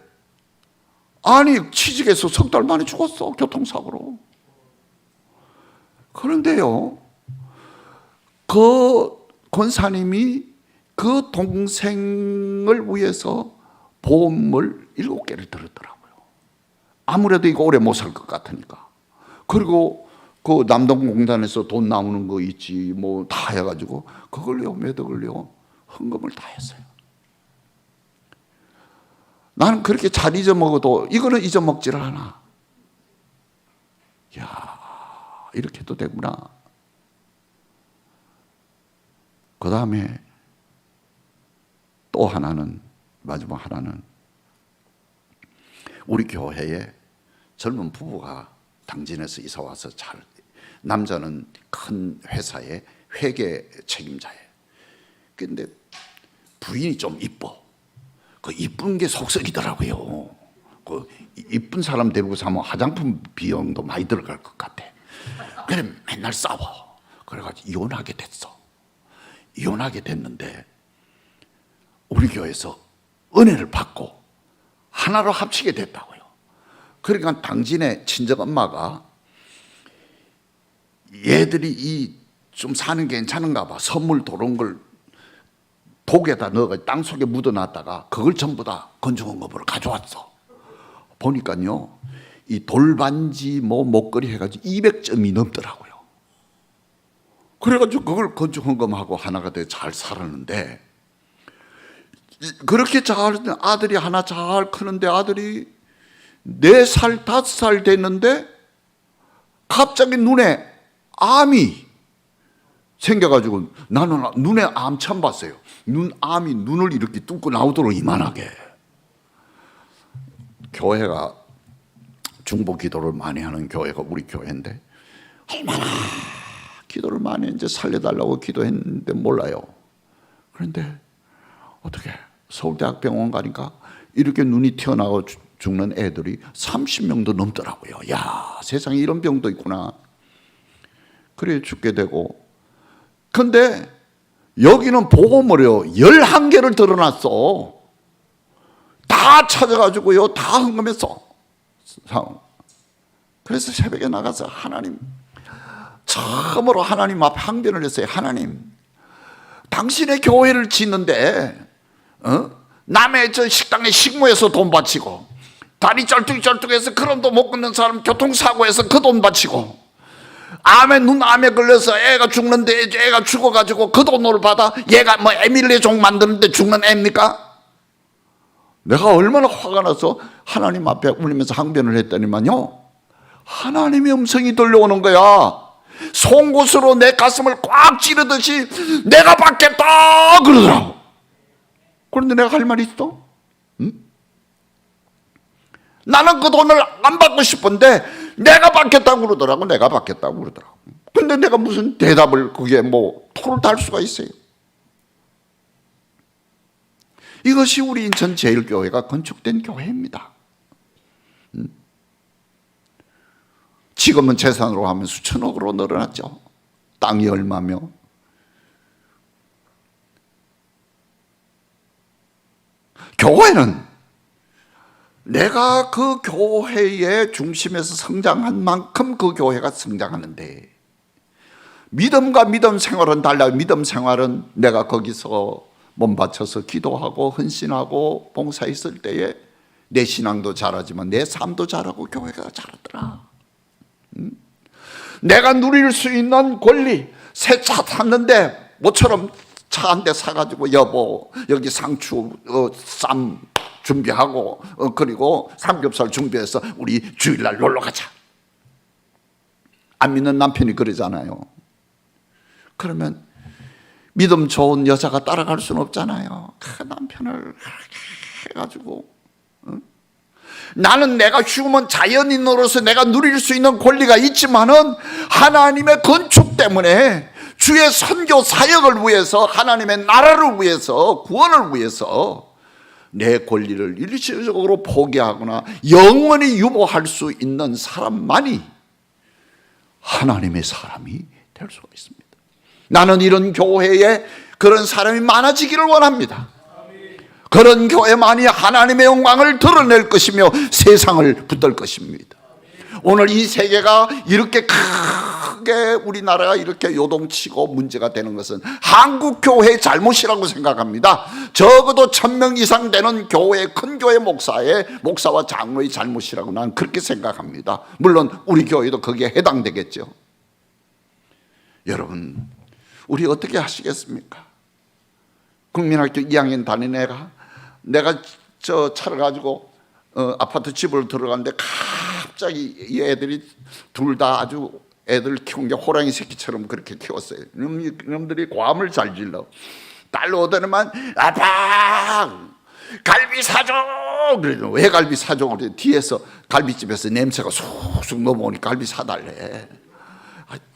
아니 취직해서 3달 만에 죽었어, 교통사고로. 그런데요, 그 권사님이 그 동생을 위해서 보험을 7개를 들었더라고요. 아무래도 이거 오래 못 살 것 같으니까. 그리고 그 남동공단에서 돈 나오는 거 있지 뭐 다 해가지고 그걸요, 매덕을요, 헌금을 다 했어요. 나는 그렇게 잘 잊어먹어도 이거는 잊어먹지를 않아. 야, 이렇게도 되구나. 그 다음에 또 하나는, 마지막 하나는, 우리 교회에 젊은 부부가 당진에서 이사 와서 남자는 큰 회사의 회계 책임자예요. 근데 부인이 좀 이뻐. 그 이쁜 게 속썩이더라고요. 그 이쁜 사람 데리고 사면 화장품 비용도 많이 들어갈 것 같아. 그래 맨날 싸워. 그래가지고 이혼하게 됐어. 이혼하게 됐는데 우리 교회에서 은혜를 받고 하나로 합치게 됐다고요. 그러니까 당진의 친정엄마가 얘들이 좀 사는 게 괜찮은가 봐. 선물 도는 걸 독에다 넣어가지고 땅속에 묻어놨다가 그걸 전부 다 건축원금으로 가져왔어. 보니까요, 이 돌반지 뭐 목걸이 해가지고 200점이 넘더라고요. 그래가지고 그걸 건축헌금하고 하나가 되게 잘 살았는데, 그렇게 잘 아들이 하나 잘 크는데 아들이 4살 5살 됐는데 갑자기 눈에 암이 생겨가지고, 나는 눈에 암 처음 봤어요. 암이 눈을 이렇게 뚫고 나오도록 이만하게. 교회가 중보 기도를 많이 하는 교회가 우리 교회인데, 얼마나 기도를 많이 이제 살려달라고 기도했는데 몰라요. 그런데 어떻게 서울대학병원 가니까 이렇게 눈이 튀어나와 죽는 애들이 30명도 넘더라고요. 야, 세상에 이런 병도 있구나. 그래 죽게 되고. 근데 여기는 보고물이요 11개를 드러났어. 다 찾아가지고요 다 헌금했어. 그래서 새벽에 나가서 하나님, 처음으로 하나님 앞에 항변을 했어요. 하나님, 당신의 교회를 짓는데 남의 저 식당에 식무해서 돈 바치고, 다리 쩔뚝쩔뚝해서 그럼도 못 걷는 사람 교통사고해서 그 돈 바치고, 눈암에 걸려서 애가 죽는데 애가 죽어가지고 그 돈을 받아 얘가 뭐 에밀리의 종 만드는데 죽는 애입니까? 내가 얼마나 화가 나서 하나님 앞에 울면서 항변을 했더니만요, 하나님의 음성이 들려오는 거야. 송곳으로 내 가슴을 꽉 찌르듯이 내가 받겠다 그러더라고. 그런데 내가 할 말이 있어? 응? 나는 그 돈을 안 받고 싶은데 내가 받겠다고 그러더라고. 내가 받겠다고 그러더라고. 근데 내가 무슨 대답을, 그게 뭐 토를 달 수가 있어요. 이것이 우리 인천 제일교회가 건축된 교회입니다. 지금은 재산으로 하면 수천억으로 늘어났죠. 땅이 얼마며. 교회는 내가 그 교회의 중심에서 성장한 만큼 그 교회가 성장하는데, 믿음과 믿음 생활은 달라요. 믿음 생활은 내가 거기서 몸 바쳐서 기도하고 헌신하고 봉사했을 때에 내 신앙도 잘하지만 내 삶도 잘하고 교회가 잘하더라. 내가 누릴 수 있는 권리, 새 차 탔는데 모처럼 차 한 대 사가지고, 여보 여기 상추 쌈 준비하고 그리고 삼겹살 준비해서 우리 주일날 놀러 가자. 안 믿는 남편이 그러잖아요. 그러면 믿음 좋은 여자가 따라갈 수는 없잖아요. 그 남편을 그렇게 해가지고, 나는 내가 죽으면 자연인으로서 내가 누릴 수 있는 권리가 있지만은 하나님의 건축 때문에, 주의 선교 사역을 위해서, 하나님의 나라를 위해서, 구원을 위해서 내 권리를 일시적으로 포기하거나 영원히 유보할 수 있는 사람만이 하나님의 사람이 될 수가 있습니다. 나는 이런 교회에 그런 사람이 많아지기를 원합니다. 그런 교회만이 하나님의 영광을 드러낼 것이며 세상을 붙들 것입니다. 오늘 이 세계가 이렇게 크게, 우리나라가 이렇게 요동치고 문제가 되는 것은 한국 교회의 잘못이라고 생각합니다. 적어도 1000명 이상 되는 교회, 큰 교회 목사와 장로의 잘못이라고 나는 그렇게 생각합니다. 물론 우리 교회도 거기에 해당되겠죠. 여러분, 우리 어떻게 하시겠습니까? 국민학교 2학년 다니는 애가, 내가 저 차를 가지고 아파트 집으로 들어갔는데 갑자기 이 애들이 둘 다 아주, 애들 키운 게 호랑이 새끼처럼 그렇게 키웠어요. 이놈들이 고함을 잘 질러. 딸 오더니만 아빠 갈비 사줘. 그래도 왜 갈비 사줘? 그래 뒤에서 갈비집에서 냄새가 쑥쑥 넘어오니 갈비 사달래.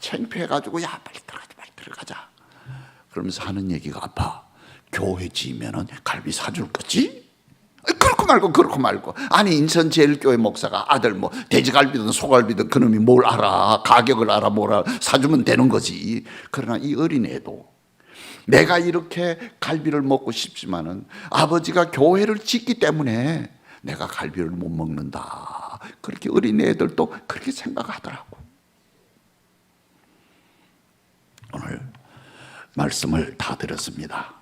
창피해가지고, 야 빨리 들어가자. 그러면서 하는 얘기가, 아빠 교회 지으면은 갈비 사줄 거지? 그렇고 말고. 아니 인천 제일교회 목사가 아들 뭐 돼지갈비든 소갈비든 그놈이 뭘 알아, 가격을 알아, 뭘 알아, 사주면 되는 거지. 그러나 이 어린애도, 내가 이렇게 갈비를 먹고 싶지만은 아버지가 교회를 짓기 때문에 내가 갈비를 못 먹는다. 그렇게 어린애들도 그렇게 생각하더라고. 오늘 말씀을 다 들었습니다.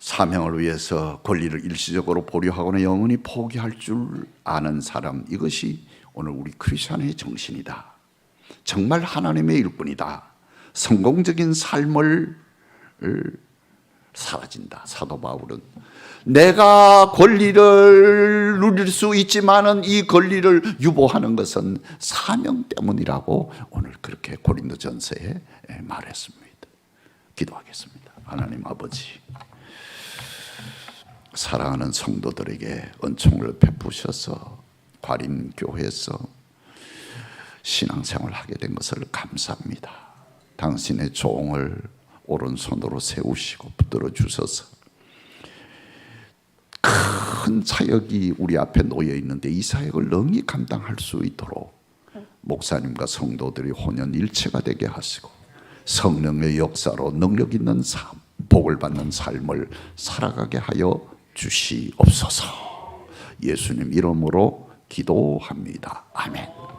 사명을 위해서 권리를 일시적으로 보류하거나 영원히 포기할 줄 아는 사람, 이것이 오늘 우리 크리스천의 정신이다. 정말 하나님의 일꾼이다. 성공적인 삶을 사라진다. 사도 바울은 내가 권리를 누릴 수 있지만은 이 권리를 유보하는 것은 사명 때문이라고 오늘 그렇게 고린도전서에 말했습니다. 기도하겠습니다. 하나님 아버지, 사랑하는 성도들에게 은총을 베푸셔서 과림교회에서 신앙생활을 하게 된 것을 감사합니다. 당신의 종을 오른손으로 세우시고 붙들어 주셔서 큰 사역이 우리 앞에 놓여 있는데 이 사역을 능히 감당할 수 있도록 목사님과 성도들이 혼연일체가 되게 하시고 성령의 역사로 능력 있는 삶, 복을 받는 삶을 살아가게 하여 주시옵소서. 예수님 이름으로 기도합니다. 아멘.